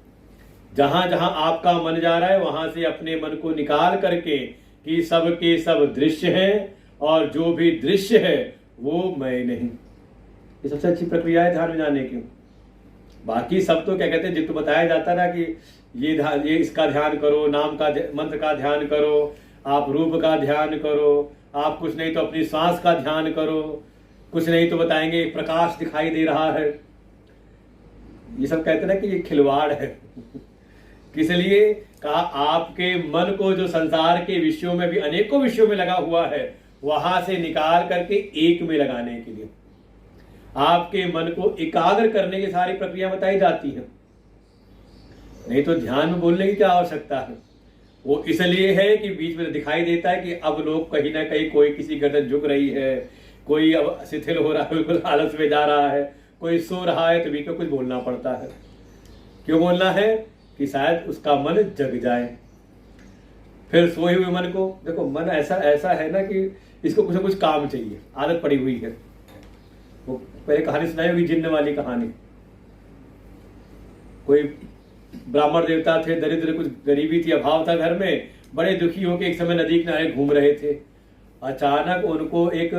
जहां जहां आपका मन जा रहा है, वहां से अपने मन को निकाल करके कि सब के सब दृश्य हैं, और जो भी दृश्य है वो मैं नहीं। ये सबसे अच्छी प्रक्रिया है ध्यान में जाने की। बाकी सब तो क्या कहते हैं, जितना बताया जाता है ना कि ये इसका ध्यान करो, नाम का मंत्र का ध्यान करो, आप रूप का ध्यान करो, आप कुछ नहीं तो अपनी सांस का ध्यान करो, कुछ नहीं तो बताएंगे प्रकाश दिखाई दे रहा है। ये सब कहते हैं ना कि ये खिलवाड़ है। किस लिए? कहा आपके मन को जो संसार के विषयों में भी अनेकों विषयों में लगा हुआ है, वहां से निकाल करके एक में लगाने के लिए आपके मन को एकाग्र करने की सारी प्रक्रिया बताई जाती है। नहीं तो ध्यान में बोलने की क्या आवश्यकता है? वो इसलिए है कि बीच में दिखाई देता है कि अब लोग कहीं ना कहीं कोई किसी गर्दन झुक रही है, कोई अब शिथिल हो रहा है, बिल्कुल आलस में जा रहा है, कोई सो रहा है, तो बीच में कुछ बोलना पड़ता है। क्यों बोलना है? कि शायद उसका मन जग जाए। फिर सोए हुए मन को देखो, मन ऐसा ऐसा है ना कि इसको कुछ ना कुछ काम चाहिए, आदत पड़ी हुई है। वो पहले कहानी सुनाई होगी, जिन्न वाली कहानी। कोई ब्राह्मण देवता थे, दरिद्र, कुछ गरीबी थी, अभाव था घर में, बड़े दुखी होकर एक समय नदी किनारे घूम रहे थे। अचानक उनको एक,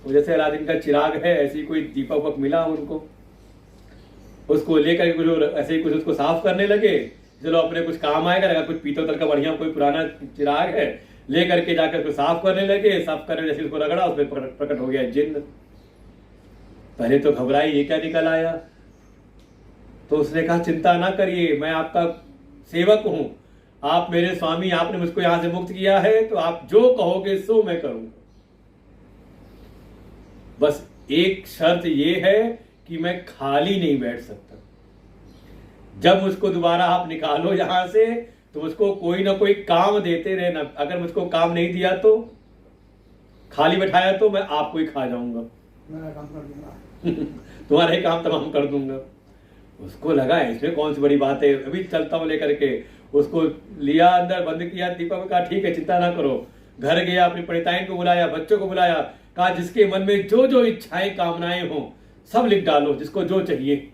जैसे अलादीन का चिराग है, ऐसी कोई दीपक वक मिला उनको। उसको लेकर के कुछ ऐसे ही कुछ उसको साफ करने लगे, चलो अपने कुछ काम आएगा, लगा कुछ पीतल का बढ़िया कोई पुराना चिराग है, लेकर के जाकर उसको साफ करने लगे। साफ करने जैसे उसको रगड़ा, उसमें प्रकट हो गया जिन्न। पहले तो घबराई, ये क्या निकल आया। तो उसने कहा, चिंता ना करिए, मैं आपका सेवक हूं, आप मेरे स्वामी, आपने मुझको यहां से मुक्त किया है, तो आप जो कहोगे सो मैं करूंगा। बस एक शर्त ये है कि मैं खाली नहीं बैठ सकता। जब मुझको दोबारा आप निकालो यहां से, तो मुझको कोई ना कोई काम देते रहना। अगर मुझको काम नहीं दिया तो, खाली बैठाया तो मैं आपको ही खा जाऊंगा, तुम्हारा ही काम तमाम कर दूंगा। उसको लगा इसमें कौन सी बड़ी बात है, अभी चलता हूं लेकर के। उसको लिया, अंदर बंद किया, दीपक में कहा ठीक है, चिंता ना करो। घर गया, अपनी परिताइन को बुलाया, बच्चों को बुलाया, कहा जिसके मन में जो जो इच्छाएं कामनाएं हो सब लिख डालो, जिसको जो चाहिए।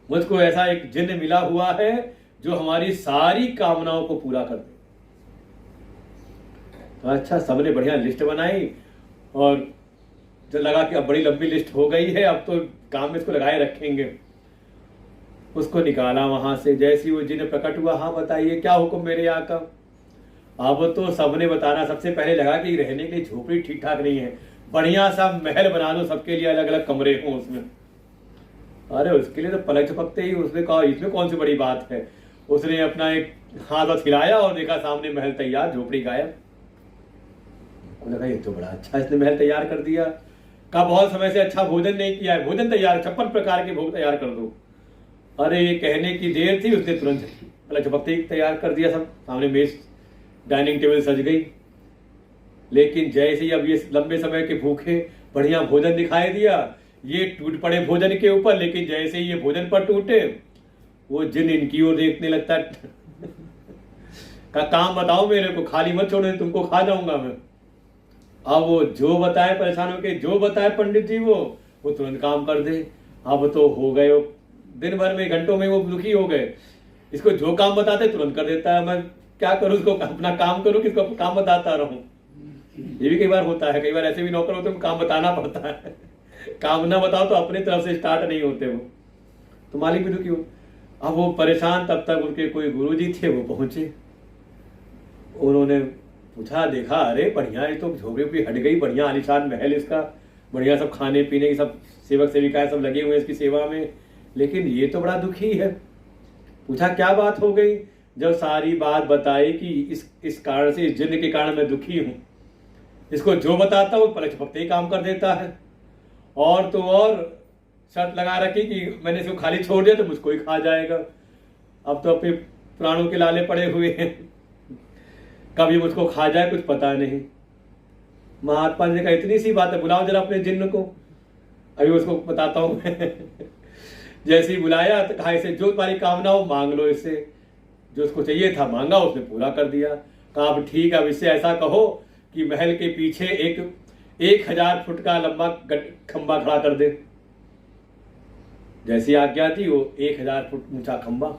मुझको ऐसा एक जिन्न मिला हुआ है जो हमारी सारी कामनाओं को पूरा कर दे। तो अच्छा, सबने बढ़िया लिस्ट बनाई और जो लगा कि अब बड़ी लंबी लिस्ट हो गई है, अब तो काम में इसको लगाए रखेंगे। उसको निकाला वहां से। जैसी वो जिन्न प्रकट हुआ, हाँ बताइए क्या हुक्म मेरे आका। अब तो सबने बताना, सबसे पहले लगा कि रहने की झोपड़ी ठीक ठाक नहीं है, बढ़िया सा महल बना दो, सबके लिए अलग अलग कमरे हों उसमें। अरे उसके लिए तो पलक झपकते ही उसने कहा इसमें कौन सी बड़ी बात है। उसने अपना एक हाथ हिलाया और देखा सामने महल तैयार, झोपड़ी गायब। लगा ये तो बड़ा अच्छा इसने महल तैयार कर दिया। कहा बहुत समय से अच्छा भोजन नहीं किया है, भोजन तैयार, 56 प्रकार के भोग तैयार कर दो। अरे ये कहने की देर थी, उसने तुरंत पलक झपकते ही तैयार कर दिया। सब सामने मेज, डाइनिंग टेबल सज गई। लेकिन जैसे ही अब ये लंबे समय के भूखे बढ़िया भोजन दिखाई दिया, ये टूट पड़े भोजन के ऊपर। लेकिन जैसे ही ये भोजन पर टूटे, वो जिन इनकी ओर देखने लगता का काम बताओ मेरे को, खाली मत छोड़ो, तुमको खा जाऊंगा मैं। अब वो जो बताए परेशान होके, जो बताए पंडित जी वो तुरंत काम कर दे। अब तो हो गए दिन भर में, घंटों में वो दुखी हो गए। इसको जो काम बताते तुरंत कर देता है। मैं क्या करूं, इसको अपना काम करूं कि इसको काम बताता रहूं। ये भी कई बार होता है, कई बार ऐसे भी नौकर होते हैं, काम बताना पड़ता है। काम ना बताओ तो अपनी तरफ से स्टार्ट नहीं होते वो, तो मालिक भी दुखी हो। अब वो परेशान, तब तक उनके कोई गुरुजी थे, वो पहुंचे। उन्होंने पूछा, देखा, अरे बढ़िया, ये तो झोपड़ी भी हट गई, बढ़िया आलीशान महल इसका, बढ़िया सब खाने पीने की, सब सेवक सेविकाएं सब लगे हुए हैं इसकी सेवा में, लेकिन ये तो बड़ा दुखी है। पूछा क्या बात हो गई। जब सारी बात बताई कि इस कारण से, इस जिन्न के कारण मैं दुखी हूं, इसको जो बताता हूं पलक झपकते ही काम कर देता है। और तो और शर्त लगा रखी कि मैंने इसको खाली छोड़ दिया तो मुझको ही खा जाएगा। अब तो अपने प्राणों के लाले पड़े हुए हैं, कभी मुझको खा जाए कुछ पता नहीं। महात्मा जी ने कहा इतनी सी बात है, बुलाओ जरा अपने जिन्न को, अभी उसको बताता हूं मैं। जैसे ही बुलाया तो कहा इसे जो तुम्हारी कामना हो मांग लो, इससे जो उसको चाहिए था मांगा, उसने पूरा कर दिया। कहा अब ठीक है, अब इससे ऐसा कहो कि महल के पीछे एक 1000 फुट का लंबा खंबा खड़ा कर दे। जैसी आज्ञा थी, वो 1000 फुट ऊंचा खंबा।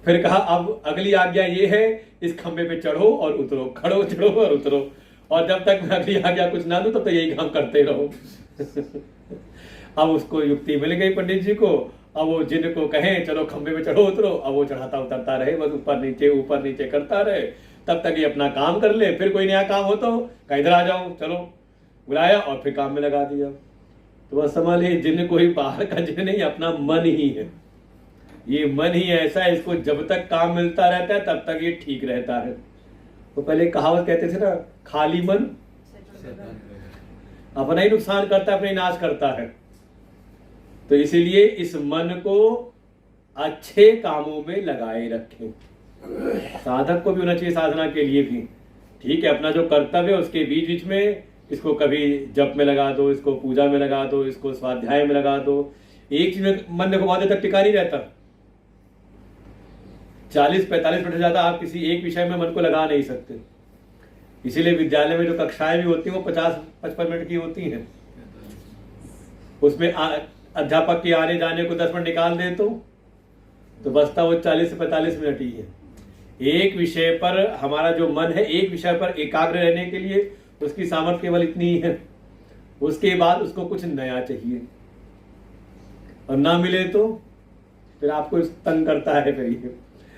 फिर कहा अब अगली आज्ञा ये है, इस खंबे पे चढ़ो और उतरो, खड़ो चढ़ो और उतरो, और जब तक मैं अगली आज्ञा कुछ ना दूं तब तक यही काम करते रहो। अब उसको युक्ति मिल गई पंडित जी को। अब वो जिन्न को कहें चलो खंबे पे चढ़ो उतरो, अब वो चढ़ाता उतरता रहे, बस ऊपर नीचे करता रहे, तब तक ये अपना काम कर ले। फिर कोई नया काम हो तो कहा इधर आ जाओ, चलो, बुलाया और फिर काम में लगा दिया। तो बस समझ लीजिए, जिन्न कोई बाहर का जिन्न नहीं, अपना मन ही है। ये मन ही ऐसा है, इसको जब तक काम मिलता रहता है तब तक ये ठीक रहता है। तो पहले कहावत कहते थे ना, खाली मन अपना ही नुकसान करता है, अपना ही नाश करता है। तो इसीलिए इस मन को अच्छे कामों में लगाए रखें। साधक को भी होना चाहिए साधना के लिए भी, ठीक है, अपना जो कर्तव्य है उसके बीच बीच में इसको कभी जप में लगा दो, इसको पूजा में लगा दो, इसको स्वाध्याय में लगा दो, एक चीज में मन देखो बहुत देर तक टिका नहीं रहता। 40-45 मिनट से ज्यादा आप किसी एक विषय में मन को लगा नहीं सकते। इसीलिए विद्यालय में जो कक्षाएं भी होती हैं वो 50-55 मिनट की होती हैं। उसमें अध्यापक के आने जाने को 10 मिनट निकाल दे तो बचता वो 40 से 45 मिनट ही है। एक विषय पर हमारा जो मन है, एक विषय पर एकाग्र रहने के लिए उसकी सामर्थ्य केवल इतनी ही है। उसके बाद उसको कुछ नया चाहिए, और ना मिले तो फिर आपको तंग करता है। फिर ये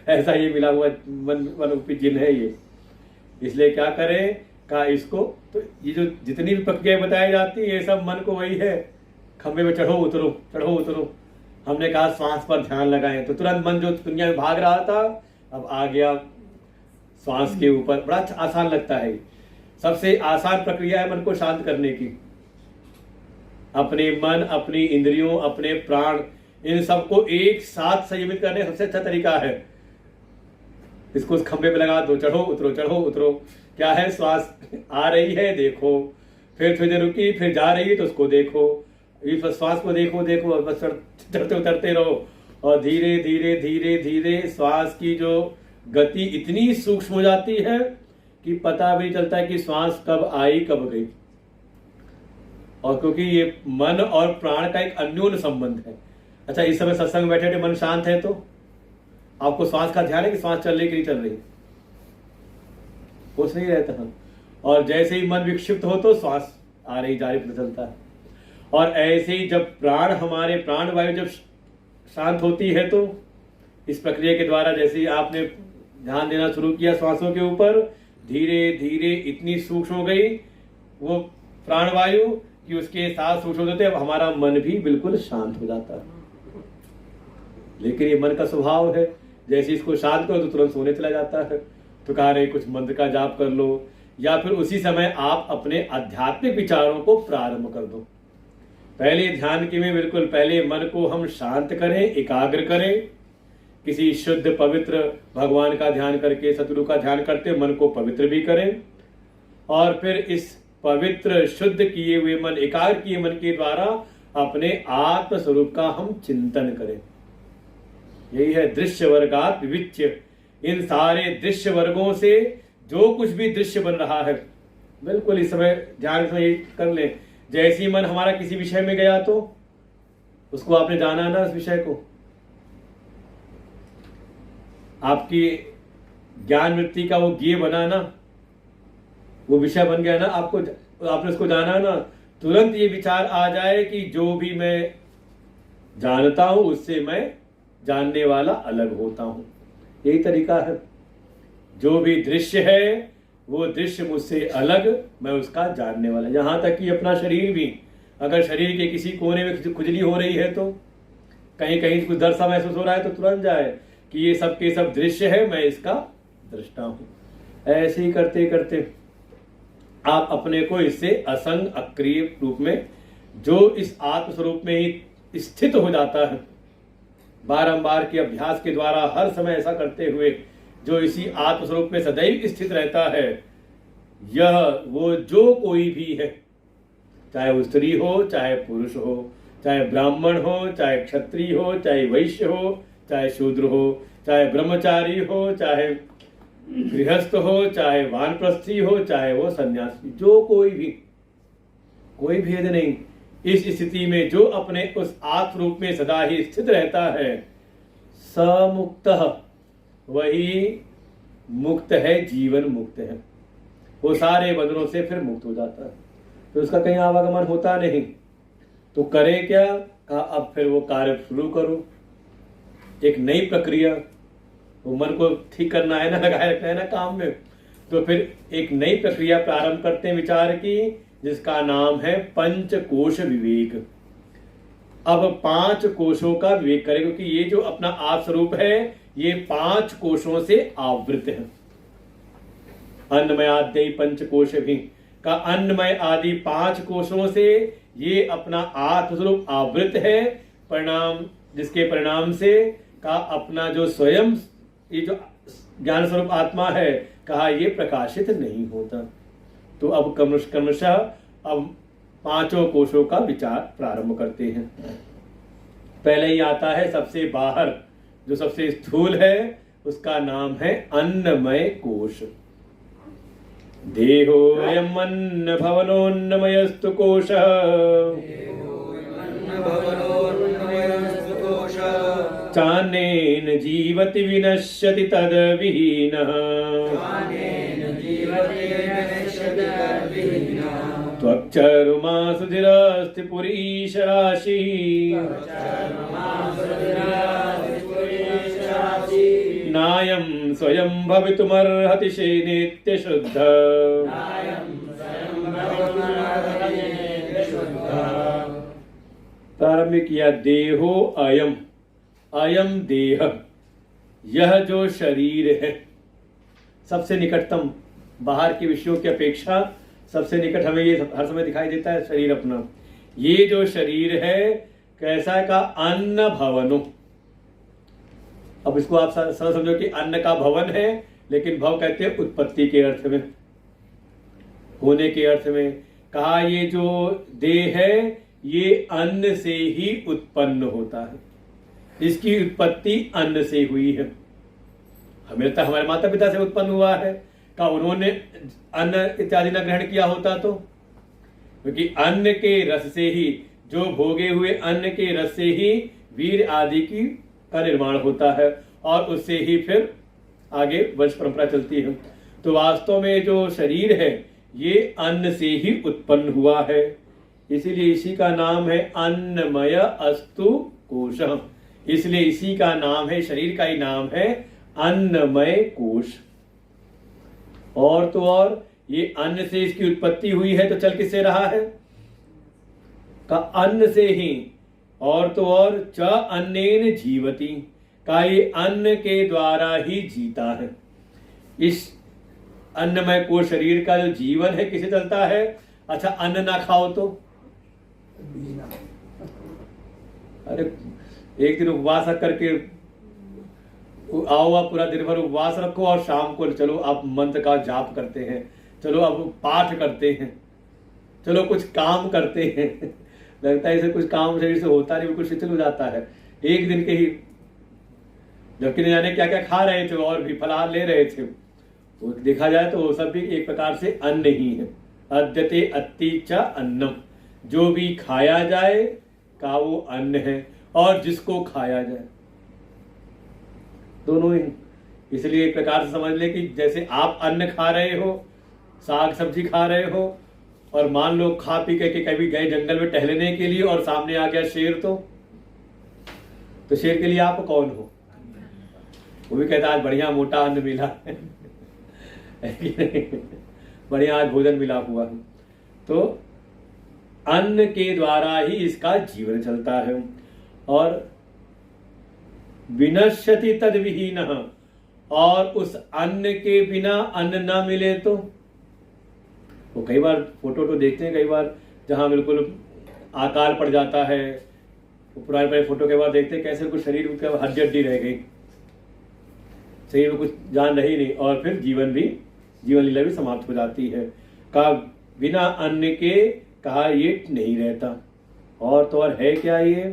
ऐसा ये मिला हुआ मन रूपी जिन है ये। इसलिए क्या करें का इसको, तो ये जो जितनी भी प्रक्रिया बताई जाती है ये सब मन को वही है, खंबे में चढ़ो उतरो, चढ़ो उतरो। हमने कहा श्वास पर ध्यान लगाएं, तो तुरंत मन जो दुनिया में भाग रहा था अब आ गया श्वास के ऊपर। बड़ा आसान लगता है। सबसे आसान प्रक्रिया है मन को शांत करने की। अपने मन, अपनी इंद्रियों, अपने प्राण, इन सबको एक साथ संयमित करने का सबसे अच्छा तरीका है। इसको उस खंबे पे लगा दो, चढ़ो उतरो, चढ़ो उतरो। क्या है, श्वास आ रही है देखो, फिर थोड़ी देर रुकी, फिर जा रही है तो उसको देखो, श्वास को देखो देखो, बस चढ़ते उतरते रहो। और धीरे धीरे धीरे धीरे श्वास की जो गति इतनी सूक्ष्म हो जाती है कि पता भी नहीं चलता है कि श्वास कब आई कब गई। और क्योंकि ये मन और प्राण का एक अन्योन्य संबंध है। अच्छा, इस समय सत्संग में बैठे मन शांत है तो आपको श्वास का ध्यान है कि श्वास चल रही कि नहीं चल रही, कुछ नहीं रहता। और जैसे ही मन विक्षिप्त हो तो श्वास आ रही जा रही पता चलता है। और ऐसे ही जब प्राण, हमारे प्राण वायु जब शांत होती है तो इस प्रक्रिया के द्वारा जैसे ही आपने ध्यान देना शुरू किया श्वासों के ऊपर, धीरे धीरे इतनी सूक्ष्म हो गई वो प्राण वायु कि उसके साथ सूक्ष्म होते अब हमारा मन भी बिल्कुल शांत हो जाता है। लेकिन ये मन का स्वभाव है, जैसे इसको शांत करो तो तुरंत सोने चला जाता है। तो कहा रहे कुछ मंत्र का जाप कर लो, या फिर उसी समय आप अपने आध्यात्मिक विचारों को प्रारंभ कर दो। पहले ध्यान के में बिल्कुल पहले मन को हम शांत करें, एकाग्र करें। किसी शुद्ध पवित्र भगवान का ध्यान करके, सतगुरु का ध्यान करते मन को पवित्र भी करें। और फिर इस पवित्र शुद्ध किए हुए मन, एकाग्र किए मन के द्वारा अपने आत्म स्वरूप का हम चिंतन करें। यही है दृश्य वर्गात विविच्य। इन सारे दृश्य वर्गों से जो कुछ भी दृश्य बन रहा है, बिल्कुल इस समय ध्यान से कर लें। जैसे ही मन हमारा किसी विषय में गया तो उसको आपने जाना ना, उस विषय को आपकी ज्ञान वृत्ति का वो ज्ञेय बनाना, वो विषय बन गया ना, आपने उसको जाना ना, तुरंत ये विचार आ जाए कि जो भी मैं जानता हूं उससे मैं जानने वाला अलग होता हूं। यही तरीका है। जो भी दृश्य है वो दृश्य मुझसे अलग, मैं उसका जानने वाला। यहां तक कि अपना शरीर भी, अगर शरीर के किसी कोने में खुजली हो रही है तो कहीं कहीं कुछ दर्द सा महसूस हो रहा है तो तुरंत जाए कि ये सब के सब दृश्य है, मैं इसका दृष्टा हूं। ऐसे ही करते करते आप अपने को इससे असंग अक्रिय रूप में, जो इस आत्मस्वरूप में ही स्थित हो जाता है, बारंबार के अभ्यास के द्वारा हर समय ऐसा करते हुए जो इसी आत्मस्वरूप में सदैव स्थित रहता है, यह वो जो कोई भी है, चाहे वो स्त्री हो, चाहे पुरुष हो, चाहे ब्राह्मण हो, चाहे क्षत्रिय हो, चाहे वैश्य हो, चाहे शूद्र हो, चाहे ब्रह्मचारी हो, चाहे गृहस्थ हो, चाहे वानप्रस्थी हो, चाहे वो सन्यासी, जो कोई भी, कोई भेद नहीं। इस स्थिति में जो अपने उस आत्म रूप में सदा ही स्थित रहता है, समुक्त, वही मुक्त है, जीवन मुक्त है। वो सारे बंधनों से फिर मुक्त हो जाता है, तो उसका कहीं आवागमन होता नहीं। तो करे क्या, कहा अब फिर वो कार्य शुरू करो, एक नई प्रक्रिया। वो मन को ठीक करना है ना, लगाए रखना है ना काम में, तो फिर एक नई प्रक्रिया प्रारंभ करते हैं विचार की, जिसका नाम है पंचकोश विवेक। अब 5 कोशों का विवेक करें, क्योंकि ये जो अपना आप स्वरूप है ये 5 कोशों से आवृत है। अन्नमय आद्य पंचकोश भी का अन्नमय आदि 5 कोशों से ये अपना आत्मस्वरूप आवृत है। परिणाम, जिसके परिणाम से का अपना जो स्वयं ये जो ज्ञान स्वरूप आत्मा है, कहा ये प्रकाशित नहीं होता। तो अब क्रमशः अब पांचों कोशों का विचार प्रारंभ करते हैं। पहले ही आता है सबसे बाहर, जो सबसे स्थूल है, उसका नाम है अन्नमय कोश। देहोऽयम् अन्न भवनोन्नमयस्तु कोशः चानेन जीवति विनश्यति तद्विहीनः त्वक्चर्मा सुधिरस्ति पुरीश राशि नायं स्वयं भवितुमर्हति शेनेत्य शुद्ध। प्रारंभ किया देहो अयम, अयम देह, यह जो शरीर है, सबसे निकटतम, बाहर के विषयों की अपेक्षा सबसे निकट हमें ये हर समय दिखाई देता है शरीर अपना। ये जो शरीर है कैसा का अन्न भवनो। अब इसको आप समझो कि अन्न का भवन है, लेकिन भव कहते हैं उत्पत्ति के अर्थ में, होने के अर्थ में। कहा ये जो देह है ये अन्न से ही उत्पन्न होता है, इसकी उत्पत्ति अन्न से हुई है। हमें तो हमारे माता पिता से उत्पन्न हुआ है, का उन्होंने अन्न इत्यादि न ग्रहण किया होता तो, क्योंकि अन्न के रस से ही, जो भोगे हुए अन्न के रस से ही वीर आदि की का निर्माण होता है और उससे ही फिर आगे वंश परंपरा चलती है। तो वास्तव में जो शरीर है ये अन्न से ही उत्पन्न हुआ है, इसीलिए इसी का नाम है अन्नमय अस्तु कोशः। इसलिए इसी का नाम है, शरीर का ही नाम है अन्नमय कोश। और तो और ये अन्न से इसकी उत्पत्ति हुई है, तो चल किससे रहा है? का अन्न से ही। और तो और च अन्नेन जीवति, का ये अन्न के द्वारा ही जीता है। इस अन्नमय कोश शरीर का जो जीवन है किसे चलता है? अच्छा, अन्न ना खाओ तो, अरे एक दिन उपवास करके आओ, आप पूरा दिन भर उपवास रखो और शाम को चलो आप मंत्र का जाप करते हैं, चलो अब पाठ करते हैं, चलो कुछ काम करते हैं। लगता है इसे कुछ काम शरीर से होता नहीं, बिल्कुल शिथिल हो जाता है एक दिन के ही। जबकि न जाने क्या क्या खा रहे थे और भी फलाहार ले रहे थे, तो देखा जाए तो वो सब भी एक प्रकार से अन्न ही है। अद्यते अत्ति च अन्नम, जो भी खाया जाए का वो अन्न है, और जिसको खाया जाए, दोनों ही। इसलिए एक प्रकार से समझ ले कि जैसे आप अन्न खा रहे हो, साग सब्जी खा रहे हो, और मान लो खा पी के कभी गए जंगल में टहलने के लिए और सामने आ गया शेर, तो शेर के लिए आप कौन हो? वो भी कहता आज बढ़िया मोटा अन्न मिला है बढ़िया आज भोजन मिला हुआ है। तो अन्न के द्वारा ही इसका जीवन चलता है। और विनश्यति तद्विहीनः, और उस अन्न के बिना अन्न ना मिले तो, वो कई बार फोटो तो देखते हैं, कई बार जहां बिल्कुल अकाल पड़ जाता है, पुराने पुराने फोटो के बाद देखते हैं कैसे कुछ शरीर में हड्डी हड्डी रह गई, शरीर में कुछ जान रही नहीं, और फिर जीवन लीला भी समाप्त हो जाती है। का बिना अन्न के कहा ये नहीं रहता। और तो और है क्या ये?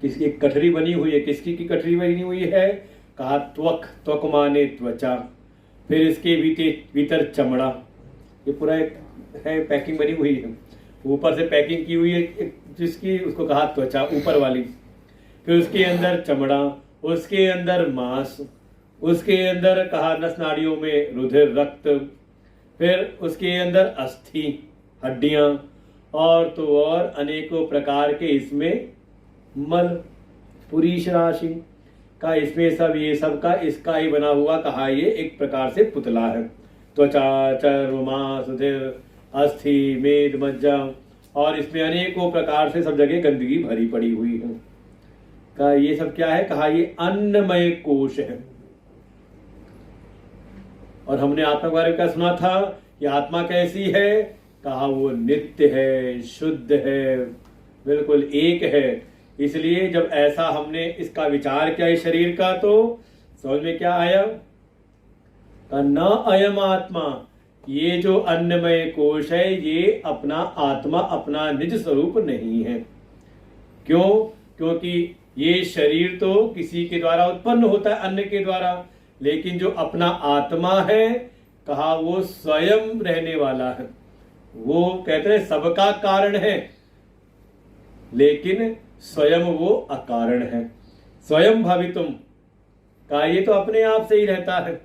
किसकी कठरी बनी हुई है? किसकी की कठरी बनी हुई है? कहा त्वक, त्वक माने त्वचा, फिर इसके भीतर चमड़ा, ये पूरा एक है पैकिंग बनी हुई है, ऊपर से पैकिंग की हुई है जिसकी, उसको कहा त्वचा ऊपर वाली, फिर उसके अंदर चमड़ा, उसके अंदर मांस, उसके अंदर कहा नस नाड़ियों में रुधिर रक्त, फिर उसके अंदर अस्थि हड्डियां, और तो और अनेकों प्रकार के इसमें मल, पुरीश राशि का, इसमें सब ये सब का इसका ही बना हुआ, कहा ये एक प्रकार से पुतला है। त्वचा, चर्म, मांस, रुधिर, अस्थि, मेद, मज्जा, और इसमें अनेकों प्रकार से सब जगह गंदगी भरी पड़ी हुई है। कहा ये सब क्या है? कहा ये अन्नमय कोश है। और हमने आत्मा के बारे में क्या सुना था कि आत्मा कैसी है? कहा वो नित्य है, शुद्ध है, बिल्कुल एक है। इसलिए जब ऐसा हमने इसका विचार किया इस शरीर का, तो समझ में क्या आया? न अयम आत्मा, ये जो अन्नमय कोश है ये अपना आत्मा, अपना निज स्वरूप नहीं है। क्यों? क्योंकि ये शरीर तो किसी के द्वारा उत्पन्न होता है, अन्न के द्वारा, लेकिन जो अपना आत्मा है, कहा वो स्वयं रहने वाला है। वो कहते हैं सबका कारण है, लेकिन स्वयं वो अकारण है। स्वयं भवितुम का ये तो अपने आप से ही रहता है,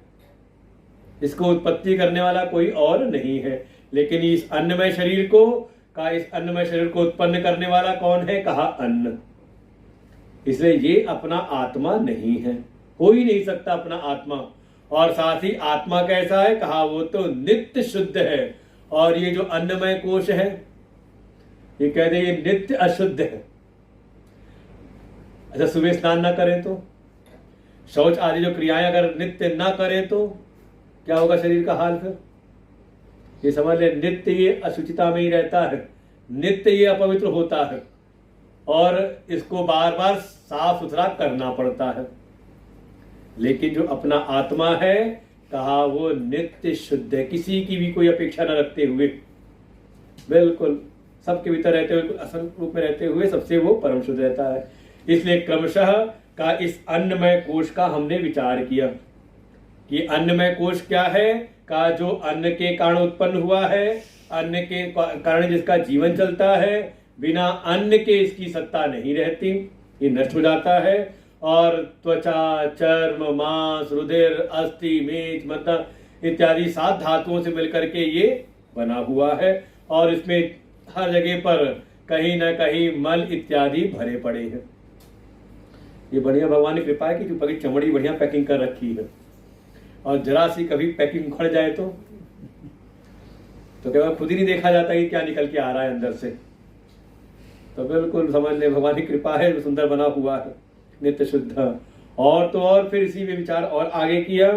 इसको उत्पत्ति करने वाला कोई और नहीं है। लेकिन इस अन्नमय शरीर को, का इस अन्नमय शरीर को उत्पन्न करने वाला कौन है? कहा अन्न। इसलिए ये अपना आत्मा नहीं है, हो ही नहीं सकता अपना आत्मा। और साथ ही आत्मा कैसा है? कहा वो तो नित्य शुद्ध है। और ये जो अन्नमय कोश है, ये कहते हैं ये नित्य अशुद्ध है। अच्छा, सुबह स्नान ना करें तो, शौच आदि जो क्रियाएं अगर नित्य ना करें तो क्या होगा शरीर का हाल? फिर ये समझ ले, नित्य ये अशुचिता में ही रहता है, नित्य ये अपवित्र होता है, और इसको बार बार साफ सुथरा करना पड़ता है। लेकिन जो अपना आत्मा है, कहा वो नित्य शुद्ध है, किसी की भी कोई अपेक्षा न रखते हुए, बिल्कुल सबके भीतर रहते हुए, असल रूप में रहते हुए सबसे वो परम शुद्ध रहता है। इसलिए क्रमशः का इस अन्नमय कोश का हमने विचार किया कि अन्नमय कोश क्या है? का जो अन्न के कारण उत्पन्न हुआ है, अन्न के कारण जिसका जीवन चलता है, बिना अन्न के इसकी सत्ता नहीं रहती, ये नष्ट हो जाता है। और त्वचा, चर्म, मांस, रुधिर, अस्थि, मेद, मज्जा इत्यादि 7 धातुओं से मिलकर के ये बना हुआ है, और इसमें हर जगह पर कहीं ना कहीं मल इत्यादि भरे पड़े हैं। ये बढ़िया भगवान की कृपा है कि जो पकी चमड़ी बढ़िया पैकिंग कर रखी है, और जरा सी कभी पैकिंग उखड़ जाए तो क्या खुद ही नहीं देखा जाता कि क्या निकल के आ रहा है अंदर से। तो बिल्कुल समझ ले, भगवान की कृपा है, सुंदर बना हुआ है, नित्य शुद्ध। और तो और फिर इसी में विचार और आगे किया,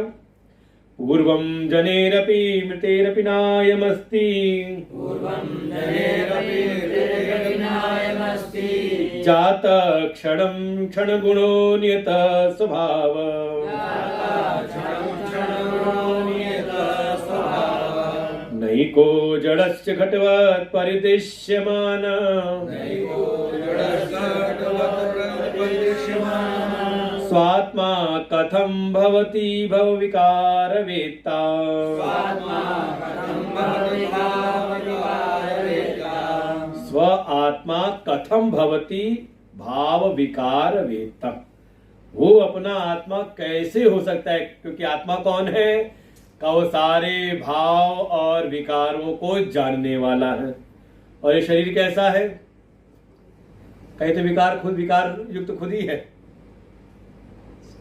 पूर्वं जनेरपि मृतेरपि नायमस्ति, जात क्षणं क्षणगुणो नियत स्वभाव, नैको जडस्य घटवत् परिदृश्यमान, स्वात्मा कथं भवति भवविकार वेत्ता, स्व आत्मा कथं भवति भाव विकार वेत्ता। वो अपना आत्मा कैसे हो सकता है? क्योंकि आत्मा कौन है? का वो सारे भाव और विकारों को जानने वाला है। और ये शरीर कैसा है? कहीं तो विकार युक्त खुद ही है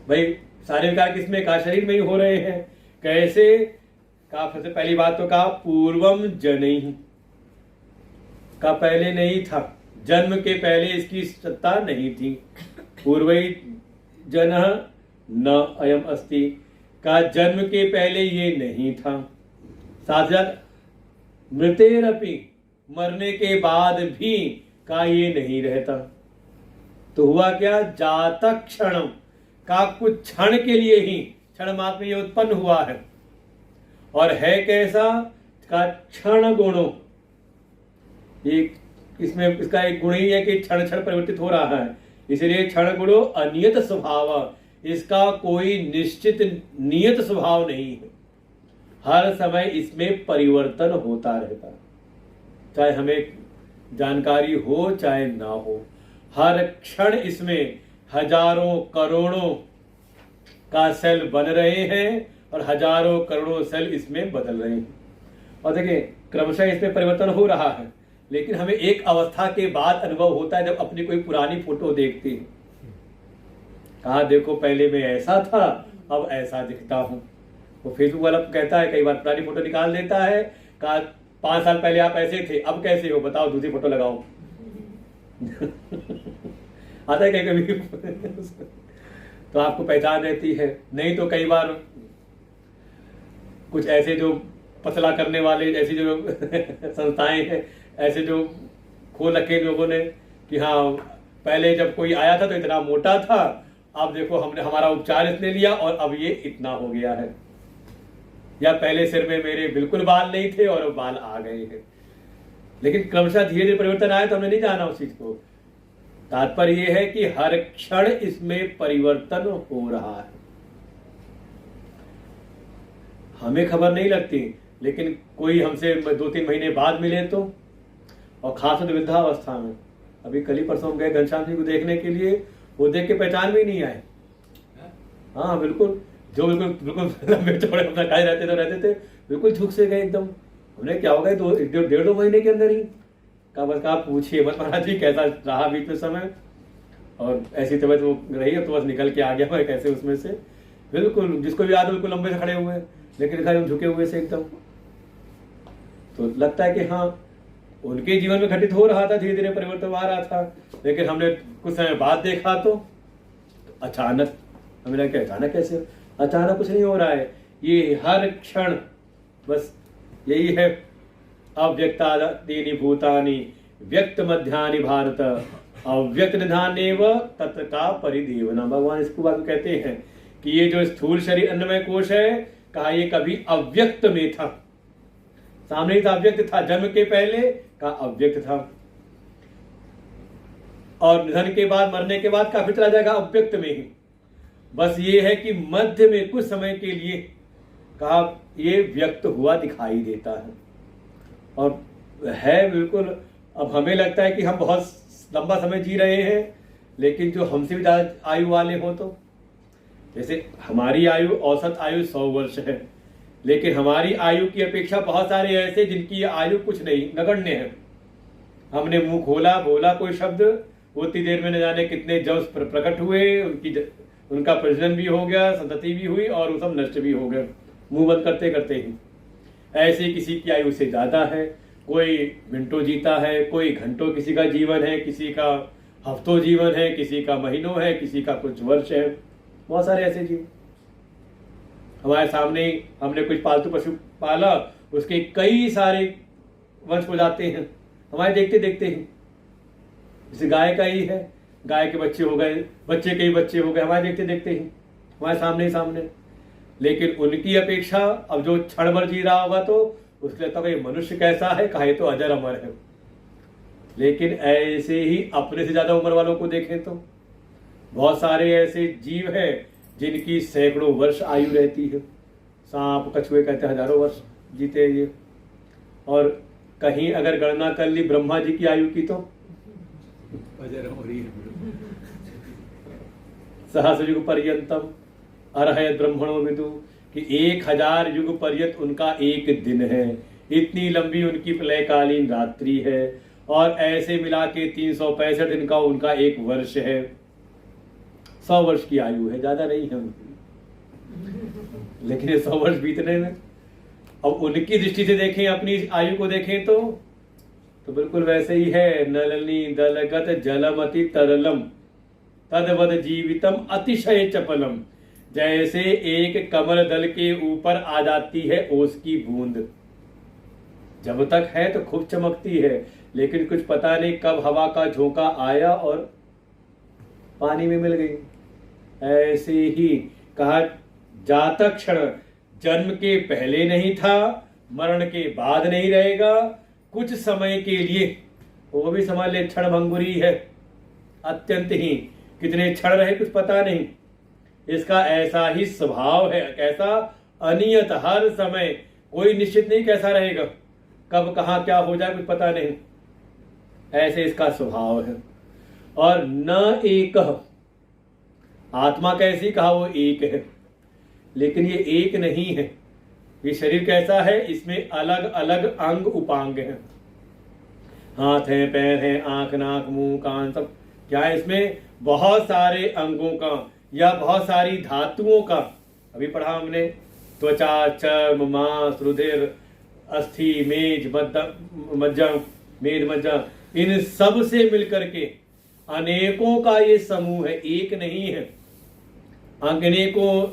भाई। सारे विकार किसमें? कहा शरीर में ही हो रहे हैं। कैसे? कहा सबसे पहली बात तो कहा पूर्वम जनैः, का पहले नहीं था, जन्म के पहले इसकी सत्ता नहीं थी। पूर्वई जनः न अयम अस्ति, का जन्म के पहले ये नहीं था। साथ साथ मृतेरपि, मरने के बाद भी का ये नहीं रहता। तो हुआ क्या? जातक क्षण, का कुछ क्षण के लिए ही, क्षण मात्र में ये उत्पन्न हुआ है। और है कैसा? का क्षण गुणों, ये इसमें इसका एक गुण ही है कि क्षण क्षण परिवर्तित हो रहा है, इसलिए क्षण गुणों अनियत स्वभाव, इसका कोई निश्चित नियत स्वभाव नहीं है। हर समय इसमें परिवर्तन होता रहता है, चाहे हमें जानकारी हो चाहे ना हो। हर क्षण इसमें हजारों करोड़ों का सेल बन रहे हैं और हजारों करोड़ों सेल इसमें बदल रहे हैं। और देखिए क्रमशः इसमें परिवर्तन हो रहा है, लेकिन हमें एक अवस्था के बाद अनुभव होता है जब अपनी कोई पुरानी फोटो देखते हैं। कहा देखो पहले मैं ऐसा था, अब ऐसा दिखता हूँ। वो फेसबुक वाला कहता है, कई बार पुरानी फोटो निकाल देता है, कहा 5 साल पहले आप ऐसे थे, अब कैसे हो बताओ, दूसरी फोटो लगाओ। आता है कभी तो आपको पहचान रहती है। नहीं तो कई बार कुछ ऐसे जो पतला करने वाले ऐसी जो संस्थाएं हैं, ऐसे जो खोल रखे लोगों ने कि हाँ पहले जब कोई आया था तो इतना मोटा था, अब देखो हमने हमारा उपचार इसने लिया और अब ये इतना हो गया है। या पहले सिर में मेरे बिल्कुल बाल नहीं थे और वो बाल आ गए हैं। लेकिन क्रमशः धीरे धीरे परिवर्तन आया तो हमने नहीं जाना उस चीज को। तात्पर्य यह है कि हर क्षण इसमें परिवर्तन हो रहा है, हमें खबर नहीं लगती, लेकिन कोई हमसे 2-3 महीने बाद मिले तो, और खास तो वृद्धावस्था में। अभी कल ही परसों गए घनश्याम जी को देखने के लिए, वो देख के पहचान भी नहीं आए। हाँ बिल्कुल, जो बिल्कुल लंबे चौड़े अपना खाए रहते थे, बिल्कुल झुक से गए एकदम। हमने क्या हो गए 1.5-2 महीने के अंदर ही का, बस आप पूछिए मत महाराज जी कैसा रहा बीच में समय, और ऐसी तबीयत वो रही है तो बस निकल के आ गया मैं कैसे उसमें से। बिल्कुल जिसको भी याद हो बिल्कुल लंबे से खड़े हुए, लेकिन दिखा झुके हुए से एकदम। तो लगता है कि हाँ उनके जीवन में घटित हो रहा था, धीरे धीरे परिवर्तन आ रहा था, लेकिन हमने कुछ समय बाद देखा तो अचानक हमें लगा अचानक कैसे, अचानक कुछ नहीं हो रहा है, ये हर क्षण बस यही है। अव्यक्तादीनि भूतानि व्यक्त मध्यानि भारत अव्यक्त निधानेव तत्का परिदेवना। भगवान इसको बात कहते हैं कि ये जो स्थूल शरीर अन्नमय कोश है, कहा ये कभी अव्यक्त में था, सामने ही था, अव्यक्त था, जन्म के पहले का अव्यक्त था, और निधन के बाद मरने के बाद का फिर चला जाएगा अव्यक्त में ही। बस ये है कि मध्य में कुछ समय के लिए कहा ये व्यक्त हुआ दिखाई देता है, और है बिल्कुल। अब हमें लगता है कि हम बहुत लंबा समय जी रहे हैं, लेकिन जो हमसे भी ज्यादा आयु वाले हो, तो जैसे हमारी आयु औसत आयु 100 वर्ष है, लेकिन हमारी आयु की अपेक्षा बहुत सारे ऐसे जिनकी आयु कुछ नहीं, नगण्य है। हमने मुंह खोला, बोला कोई शब्द, उतनी देर में न जाने कितने जव प्रकट हुए, उनका प्रजनन भी हो गया, संतति भी हुई, और वो सब नष्ट भी हो गए मुंह बंद करते करते ही। ऐसे किसी की आयु से ज्यादा है, कोई मिनटों जीता है, कोई घंटों किसी का जीवन है, किसी का हफ्तों जीवन है, किसी का महीनों है, किसी का कुछ वर्ष है, बहुत सारे ऐसे जीव। हमारे सामने हमने कुछ पालतू पशु पाला, उसके कई सारे वंश हो जाते हैं हमारे देखते देखते ही। जैसे गाय का ही है, गाय के बच्चे हो गए, बच्चे के ही बच्चे हो गए, हमारे देखते देखते ही, हमारे सामने ही सामने। लेकिन उनकी अपेक्षा अब जो क्षण भर जी रहा होगा तो उसके लगता है मनुष्य कैसा है, कहे तो अजर अमर है। लेकिन ऐसे ही अपने से ज्यादा उम्र वालों को देखें तो बहुत सारे ऐसे जीव हैं जिनकी सैकड़ों वर्ष आयु रहती है। सांप कछुए कहते हैं हजारों वर्ष जीते ये, और कहीं अगर गणना कर ली ब्रह्मा जी की आयु की तो सहस्र युग पर्यंतम अर्हयत ब्रह्मणो विदु, कि 1000 युग पर्यंत उनका एक दिन है, इतनी लंबी उनकी प्रलयकालीन रात्रि है, और ऐसे मिला के 365 दिन का उनका एक वर्ष है। 100 वर्ष की आयु है, ज्यादा नहीं है उनकी, लेकिन 100 वर्ष बीतने में, अब उनकी दृष्टि से देखें, अपनी आयु को देखें तो बिल्कुल वैसे ही है। नलनी दलगत जलमति तरलम तदवद जीवितम अतिशय चपलम, जैसे एक कमल दल के ऊपर आ जाती है ओस की बूंद, जब तक है तो खूब चमकती है, लेकिन कुछ पता नहीं कब हवा का झोंका आया और पानी में मिल गई। ऐसे ही कहा जातक क्षण जन्म के पहले नहीं था, मरण के बाद नहीं रहेगा, कुछ समय के लिए, वो भी समझ ले क्षण भंगुरी है अत्यंत ही, कितने क्षण रहे कुछ पता नहीं। इसका ऐसा ही स्वभाव है, कैसा अनियत, हर समय कोई निश्चित नहीं कैसा रहेगा, कब कहाँ क्या हो जाए कुछ पता नहीं, ऐसे इसका स्वभाव है। और न एक, आत्मा कैसी, कहा वो एक है, लेकिन ये एक नहीं है। ये शरीर कैसा है, इसमें अलग अलग अंग उपांग हैं, हाथ हैं, पैर हैं, आंख नाक मुंह कान, सब क्या है, इसमें बहुत सारे अंगों का या बहुत सारी धातुओं का, अभी पढ़ा हमने, त्वचा, चर्म, मांस, रुधिर, अस्थि, मेद मज्जा, इन सब से मिलकर के अनेकों का ये समूह है, एक नहीं है। अनेकों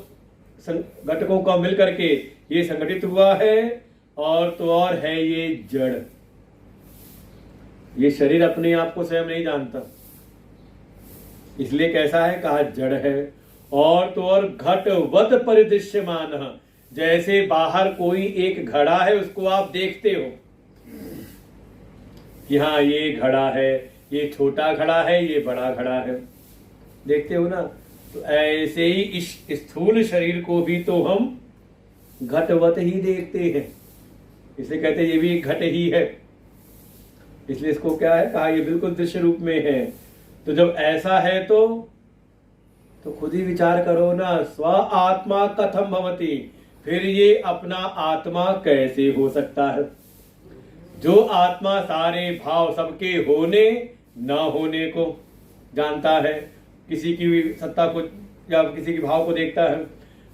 घटकों का मिलकर के ये संगठित हुआ है, और तो और है ये जड़। ये शरीर अपने आप को स्वयं नहीं जानता, इसलिए कैसा है, कहा जड़ है। और तो और घटवत परिदृश्यमान, जैसे बाहर कोई एक घड़ा है, उसको आप देखते हो कि हाँ ये घड़ा है, ये छोटा घड़ा है, ये बड़ा घड़ा है, देखते हो ना। तो ऐसे ही इस स्थूल शरीर को भी तो हम घटवत ही देखते हैं, इसलिए कहते हैं ये भी एक घट ही है। इसलिए इसको क्या है कहा, ये बिल्कुल दृश्य रूप में है। तो जब ऐसा है तो खुद ही विचार करो ना, स्व आत्मा कथम भवति, फिर ये अपना आत्मा कैसे हो सकता है? जो आत्मा सारे भाव सबके होने न होने को जानता है, किसी की भी सत्ता को या किसी के भाव को देखता है,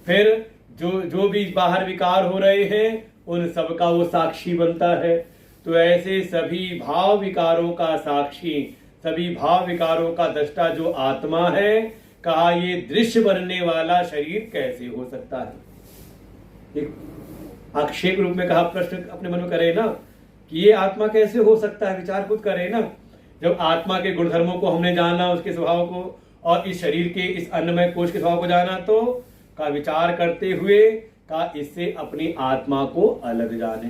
फिर जो भी बाहर विकार हो रहे हैं उन सबका वो साक्षी बनता है। तो ऐसे सभी भाव विकारों का साक्षी, सभी भाव विकारों का दृष्टा जो आत्मा है, कहा ये दृश्य बनने वाला शरीर कैसे हो सकता है? एक आक्षेप रूप में कहा, प्रश्न अपने मन में करे ना कि ये आत्मा कैसे हो सकता है, विचार खुद करे ना। जब आत्मा के गुणधर्मों को हमने जाना, उसके स्वभाव को, और इस शरीर के इस अन्नमय कोश के स्वभाव को जाना, तो का विचार करते हुए का इससे अपनी आत्मा को अलग जाने।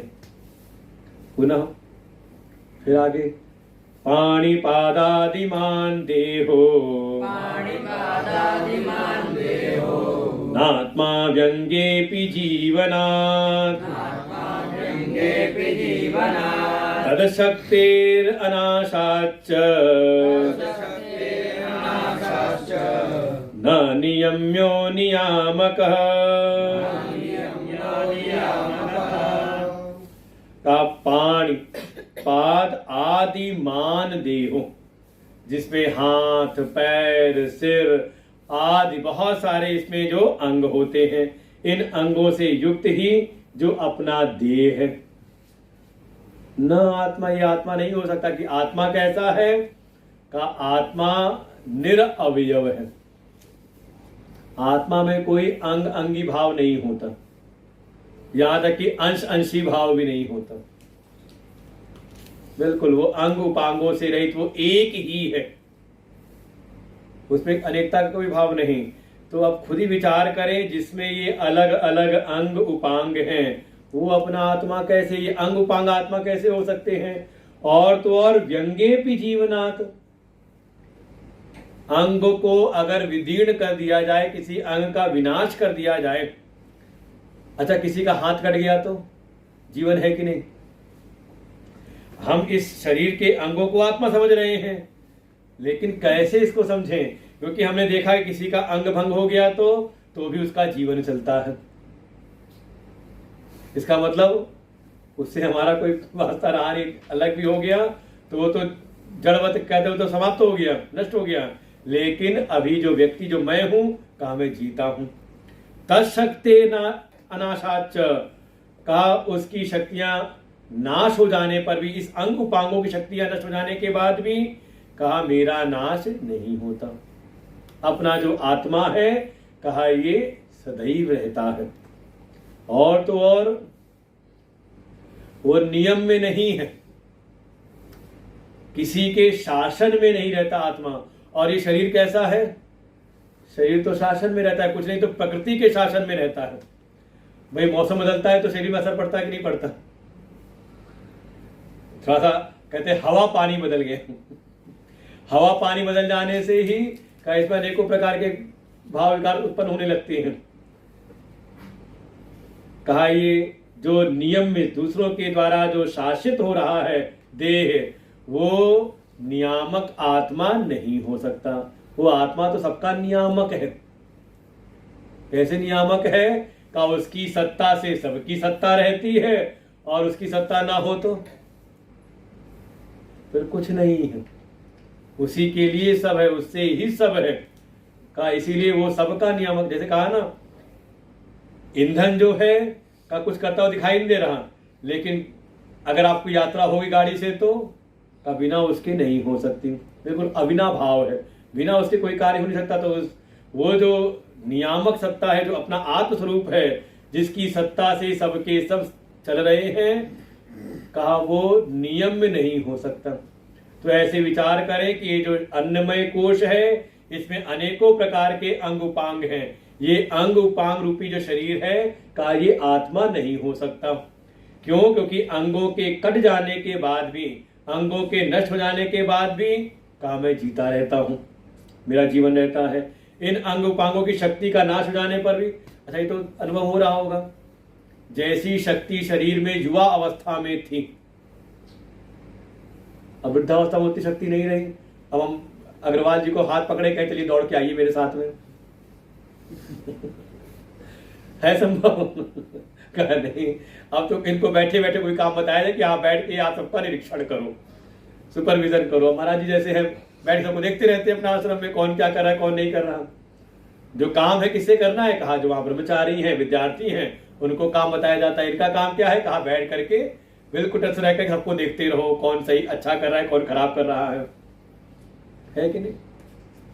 पुनः फिर आगे, पाणिपादादिमान देहो, पाणिपादादिमान देहो, नात्मा व्यंगेऽपि जीवनात्, व्यंगेऽपि जीवनात्, तदशक्तिरनाशाच्च, तदशक्तिरनाशाच्च, न नियम्यो नियामकः। का पाणि पाद आदि मान देहो, जिसमें हाथ पैर सिर आदि बहुत सारे इसमें जो अंग होते हैं, इन अंगों से युक्त ही जो अपना देह है। न आत्मा, ये आत्मा नहीं हो सकता। कि आत्मा कैसा है? का आत्मा निरअवयव है, आत्मा में कोई अंग अंगी भाव नहीं होता, यहां तक कि अंश अंशी भाव भी नहीं होता। बिल्कुल वो अंग उपांगों से रहित, वो एक ही है, उसमें अनेकता का कोई भाव नहीं। तो अब खुद ही विचार करें, जिसमें ये अलग अलग अंग उपांग हैं, वो अपना आत्मा कैसे, ये अंग उपांग आत्मा कैसे हो सकते हैं? और तो और व्यंगेऽपि जीवनात्, अंग को अगर विदीर्ण कर दिया जाए, किसी अंग का विनाश कर दिया जाए, अच्छा किसी का हाथ कट गया तो जीवन है कि नहीं? हम इस शरीर के अंगों को आत्मा समझ रहे हैं, लेकिन कैसे इसको समझें? क्योंकि हमने देखा है किसी का अंग भंग हो गया तो भी उसका जीवन चलता है। इसका मतलब उससे हमारा कोई वास्ता रहा नहीं, अलग भी हो गया तो वो तो जड़वत कहते हो तो समाप्त हो गया, नष्ट हो गया। लेकिन अभी जो व्यक्ति, जो मैं हूं, कहा मैं जीता हूं। तत्शक्ति अनाशाच, कहा उसकी शक्तियां नाश हो जाने पर भी, इस अंग उपांगों की शक्तियां नष्ट हो जाने के बाद भी, कहा मेरा नाश नहीं होता। अपना जो आत्मा है, कहा ये सदैव रहता है। और तो और वो नियम में नहीं है, किसी के शासन में नहीं रहता आत्मा। और ये शरीर कैसा है? शरीर तो शासन में रहता है, कुछ नहीं तो प्रकृति के शासन में रहता है। भाई मौसम बदलता है तो शरीर में असर पड़ता है कि नहीं पड़ता? थोड़ा सा कहते हैं हवा पानी बदल गए, हवा पानी बदल जाने से ही का इसमें अनेकों प्रकार के भाव विकार उत्पन्न होने लगते हैं। कहा ये जो नियम में दूसरों के द्वारा जो शासित हो रहा है देह, वो नियामक आत्मा नहीं हो सकता। वो आत्मा तो सबका नियामक है। कैसे नियामक है? का उसकी सत्ता से सबकी सत्ता रहती है, और उसकी सत्ता ना हो तो फिर कुछ नहीं है। उसी के लिए सब है, उससे ही सब है। का इसीलिए वो सबका नियामक। जैसे कहा ना, ईंधन जो है का कुछ करता हुआ दिखाई नहीं दे रहा, लेकिन अगर आपको यात्रा होगी गाड़ी से तो का बिना उसके नहीं हो सकती। बिल्कुल अविना भाव है, बिना उसके कोई कार्य हो नहीं सकता। तो वो जो नियामक सत्ता है, जो अपना आत्म स्वरूप है, जिसकी सत्ता से सबके सब चल रहे हैं, कहा वो नियम में नहीं हो सकता। तो ऐसे विचार करें कि ये जो अन्नमय कोश है, इसमें अनेकों प्रकार के अंग उपांग हैं। ये अंग उपांग रूपी जो शरीर है का ये आत्मा नहीं हो सकता। क्यों? क्योंकि अंगों के कट जाने के बाद भी, अंगों के नष्ट हो जाने के बाद भी कहा मैं जीता रहता हूं, मेरा जीवन रहता है। इन अंग उपांगों की शक्ति का नाश हो जाने पर भी, अच्छा ये तो अनुभव हो रहा होगा, जैसी शक्ति शरीर में युवा अवस्था में थी, अब वृद्धावस्था में उतनी शक्ति नहीं रही। अब हम अग्रवाल जी को हाथ पकड़े कहे चलिए दौड़ के आइए मेरे साथ में है संभव? कहा नहीं। अब तो इनको बैठे बैठे कोई काम बताया जाए कि आप बैठ के आप सबका निरीक्षण करो, सुपरविजन करो। महाराज जी जैसे है बैठ सबको देखते रहते हैं अपना आश्रम में, कौन क्या कर रहा है कौन नहीं कर रहा। जो काम है किससे करना है? कहा जो वहां ब्रह्मचारी हैं, विद्यार्थी हैं, उनको काम बताया जाता है। इनका काम क्या है? कहा बैठ करके बिल्कुल टच रह कर सबको देखते रहो, कौन सही अच्छा कर रहा है कौन खराब कर रहा है कि नहीं?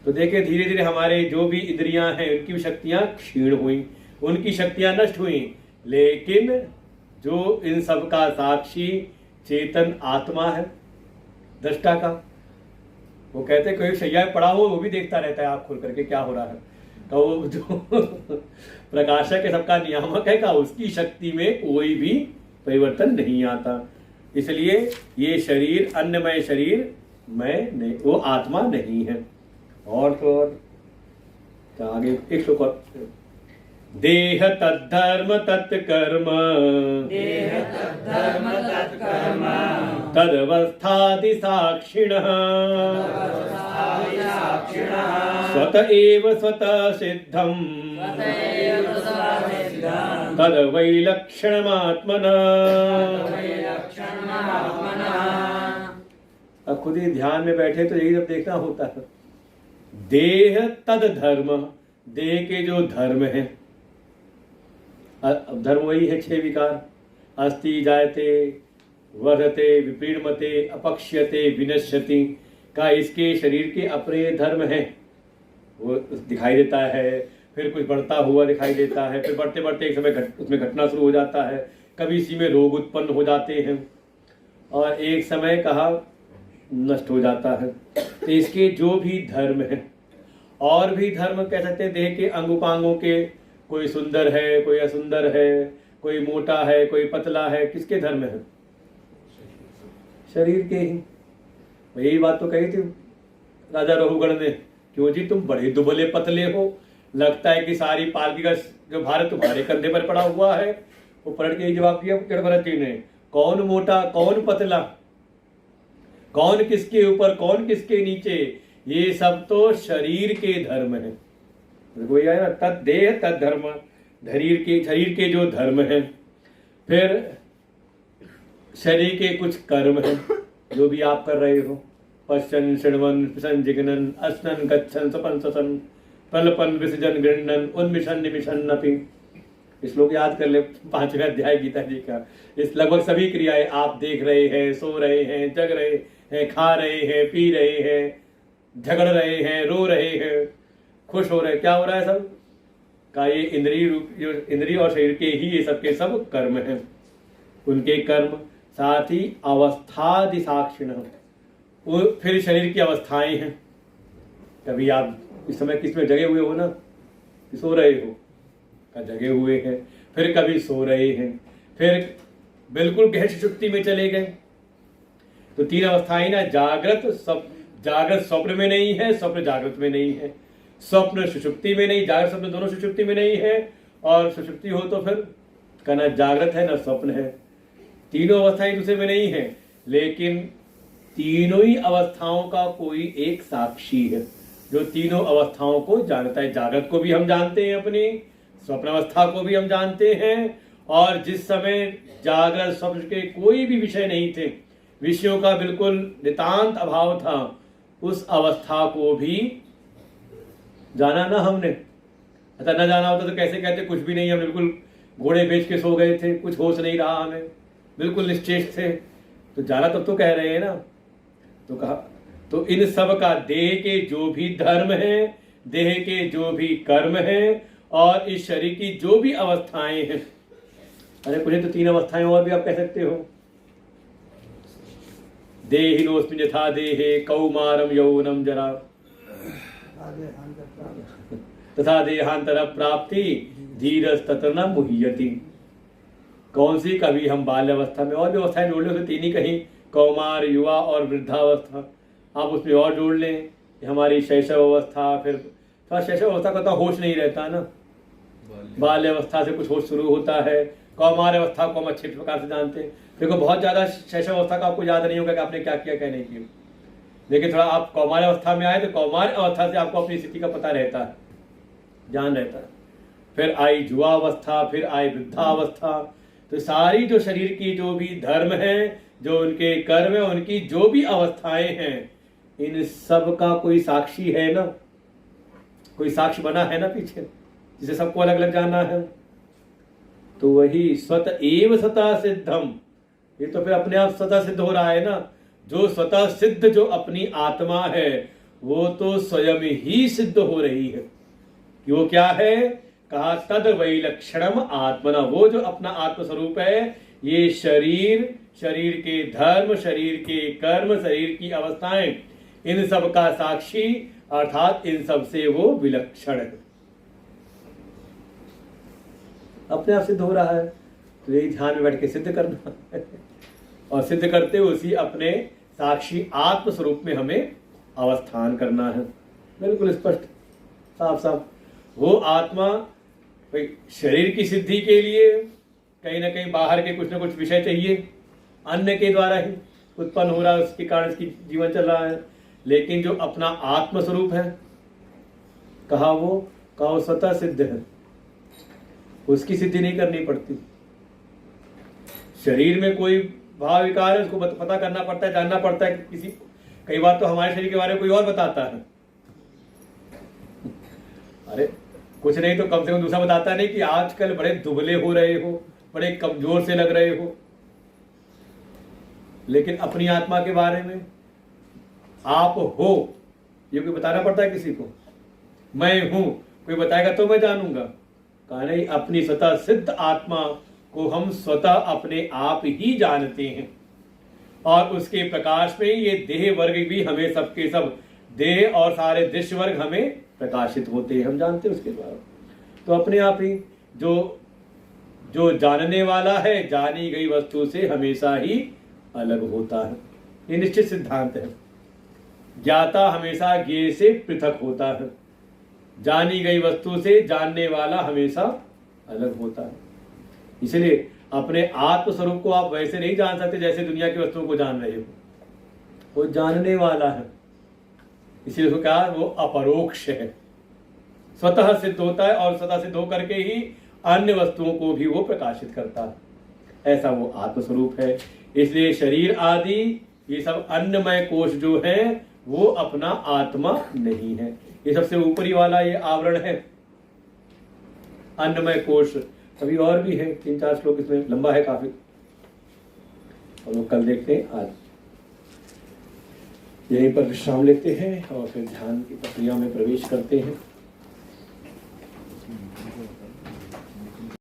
तो देखे धीरे धीरे हमारे जो भी इंद्रियां हैं उनकी भी शक्तियां क्षीण हुई, उनकी शक्तियां नष्ट हुई, लेकिन जो इन सब का साक्षी चेतन आत्मा है, दृष्टा का, वो कहते कोई शैया पड़ा हो वो भी देखता रहता है आँख खोल करके क्या हो रहा है। तो वो जो प्रकाशक है सबका नियामक है का, उसकी शक्ति में कोई भी परिवर्तन नहीं आता। इसलिए ये शरीर अन्नमय शरीर मैं नहीं, वो आत्मा नहीं है। और तो और आगे एक श्लोक और, देह तद्धर्म तत्कर्म, देह तद्धर्म तत्कर्म, तदवस्थादि साक्षिणः, साक्षिणः, स्वत एव स्वतः सिद्धम्, तथैव ससिद्धं, तद्वैलक्षणमात्मनः। वैलक्षणमात्मनः। अब खुद ही ध्यान में बैठे तो यही सब देखना होता है। देह तद धर्म, देह के जो धर्म है, अब धर्म वही है 6 विकार, अस्ति जायते वर्धते विप्रीणमते अपक्ष्यते विनश्यति का, इसके शरीर के अपने धर्म हैं, वो दिखाई देता है, फिर कुछ बढ़ता हुआ दिखाई देता है, फिर बढ़ते बढ़ते एक समय उसमें घटना शुरू हो जाता है, कभी इसी में रोग उत्पन्न हो जाते हैं और एक समय कहा नष्ट हो जाता है। तो इसके जो भी धर्म है, और भी धर्म कह सकते हैं देह के अंग उपांगों के, कोई सुंदर है कोई असुंदर है, कोई मोटा है कोई पतला है, किसके धर्म है? शरीर के ही। यही बात तो कही थी राजा रघुगण ने, क्यों जी तुम बड़े दुबले पतले हो, लगता है कि सारी पालकी का जो भारत तुम्हारे कंधे पर पड़ा हुआ है। वो पलट के जवाब दिया भरत जी ने, कौन मोटा कौन पतला, कौन किसके ऊपर कौन किसके नीचे, ये सब तो शरीर के धर्म है। वही आया ना, तद देह तद धर्म, शरीर के जो धर्म है। फिर शरीर के कुछ कर्म है जो भी आप कर रहे हो, पश्चन शृण्वन पिशन जिघ्नन अस्नन गच्छन सपन ससन प्रलपन विसर्जन गृह्णन उन्मिशन निमिशन अपि। इस लोग याद कर ले 5वें अध्याय गीता जी का। इस लगभग सभी क्रियाएं आप देख रहे हैं, सो रहे हैं, जग रहे हैं, खा रहे हैं, पी रहे हैं, झगड़ रहे हैं, रो रहे हैं, खुश हो रहे हैं, क्या हो रहा है सब का, ये इंद्रिय और शरीर के ही ये सब के सब कर्म हैं। उनके कर्म साथ ही अवस्थादि साक्षिण, फिर शरीर की अवस्थाएं हैं। कभी आप इस समय किस में जगे हुए हो ना, सो रहे हो का जगे हुए हैं, फिर कभी सो रहे हैं, फिर बिल्कुल गहन सुषुप्ति में चले गए। तो 3 अवस्थाएं ना, जागृत स्वप्न में नहीं है, स्वप्न जागृत में नहीं है, स्वप्न सुषुप्ति में नहीं, जागृत स्वप्न दोनों सुषुप्ति में नहीं है, और सुषुप्ति हो तो फिर का ना जागृत है ना स्वप्न है, तीनों अवस्थाएं दूसरे में नहीं है। लेकिन तीनों ही अवस्थाओं का कोई एक साक्षी है जो तीनों अवस्थाओं को जानता है। जागृत को भी हम जानते हैं अपनी, स्वप्न अवस्था को भी हम जानते हैं, और जिस समय जागृत स्वप्न के कोई भी विषय नहीं थे, विषयों का बिल्कुल नितांत अभाव था, उस अवस्था को भी जाना ना हमने। अतः न जाना होता तो कैसे कहते कुछ भी नहीं, हम बिल्कुल घोड़े बेच के सो गए थे, कुछ होश नहीं रहा हमें, बिल्कुल निश्चेष्ट थे। तो जाना तब तो कह रहे हैं ना। तो कहा तो इन सब का देह के जो भी धर्म है, देह के जो भी कर्म है, और इस शरीर की जो भी अवस्थाएं हैं, अरे कुछ तो 3 अवस्थाएं और भी आप कह सकते हो। देहिनोस्मिन् यथा देहे कौमारम यौवनम जरा, तथा देहांतर प्राप्ति धीरज तत्र न मुह्यति। कौन सी? कभी हम बाल्यावस्था में, और भी अवस्थाएं जोड़ लें उसे तीन ही कहीं, कौमार, युवा और वृद्धावस्था। आप उसमें और जोड़ लें हमारी शैशव अवस्था, फिर थोड़ा शैशव अवस्था का तो होश नहीं रहता ना, बाल्यावस्था से कुछ होश शुरू होता है, कौमार अवस्था को हम अच्छे प्रकार से जानते हैं। देखो बहुत ज्यादा शैशव अवस्था का आपको याद नहीं होगा कि आपने क्या किया क्या नहीं किया, लेकिन थोड़ा आप कौमार अवस्था में आए तो कौमार अवस्था से आपको अपनी स्थिति का पता रहता है, ज्ञान रहता है। फिर आई युवावस्था, फिर आई वृद्धावस्था। तो सारी जो शरीर की जो भी धर्म है, जो उनके कर्म है, उनकी जो भी अवस्थाएं हैं, इन सब का कोई साक्षी है ना, कोई साक्ष्य बना है ना पीछे, जिसे सबको अलग अलग जानना है। तो वही स्वतः एव स्वतः सिद्धम, ये तो फिर अपने आप स्वतः सिद्ध हो रहा है ना। जो स्वतः सिद्ध जो अपनी आत्मा है वो तो स्वयं ही सिद्ध हो रही है कि वो क्या है। कहा तद वैलक्षणम आत्मना, वो जो अपना आत्मस्वरूप है, ये शरीर, शरीर के धर्म, शरीर के कर्म, शरीर की अवस्थाएं, इन सब का साक्षी, अर्थात इन सब से वो विलक्षण है, अपने आप सिद्ध हो रहा है। तो यही ध्यान में बैठ के सिद्ध करना है और सिद्ध करते हुए उसी अपने साक्षी आत्म स्वरूप में हमें अवस्थान करना है। बिल्कुल स्पष्ट, साफ साफ। वो आत्मा भाई शरीर की सिद्धि के लिए कहीं ना कहीं बाहर के कुछ ना कुछ विषय चाहिए, अन्य के द्वारा ही उत्पन्न हो रहा है, उसके कारण इसकी जीवन चल रहा है। लेकिन जो अपना आत्म स्वरूप है, कहा वो स्वतः सिद्ध है, उसकी सिद्धि नहीं करनी पड़ती। शरीर में कोई भाव विकार है, उसको पता करना पड़ता है, जानना पड़ता है कि किसी, कई बार तो हमारे शरीर के बारे में कोई और बताता है। अरे कुछ नहीं तो कम से कम दूसरा बताता नहीं कि आजकल बड़े दुबले हो रहे हो, बड़े कमजोर से लग रहे हो। लेकिन अपनी आत्मा के बारे में आप हो ये कोई बताना पड़ता है किसी को? मैं हूं कोई बताएगा तो मैं जानूंगा? कहा नहीं, अपनी स्वतः सिद्ध आत्मा को हम स्वतः अपने आप ही जानते हैं और उसके प्रकाश में ये देह वर्ग भी हमें, सबके सब देह और सारे दृश्य वर्ग हमें प्रकाशित होते हैं, हम जानते हैं उसके द्वारा। तो अपने आप ही जो जानने वाला है, जानी गई वस्तु से हमेशा ही अलग होता है, ये निश्चित सिद्धांत है। ज्ञाता हमेशा ज्ञेय से पृथक होता है, जानी गई वस्तु से जानने वाला हमेशा अलग होता है। इसलिए अपने आत्म स्वरूप को आप वैसे नहीं जान सकते जैसे दुनिया की वस्तुओं को जान रहे हो, वो जानने वाला है, इसलिए उसको कहा वो अपरोक्ष है, स्वतः सिद्ध होता है और स्वतः सिद्ध होकर के ही अन्य वस्तुओं को भी वो प्रकाशित करता है, ऐसा वो आत्मस्वरूप है। इसलिए शरीर आदि ये सब अन्नमय कोश जो है वो अपना आत्मा नहीं है, ये सबसे ऊपरी वाला ये आवरण है अन्नमय कोश। अभी और भी है 3-4 श्लोक, इसमें लंबा है काफी, और वो कल देखते हैं। आज यहीं पर विश्राम लेते हैं और फिर ध्यान की प्रक्रिया में प्रवेश करते हैं।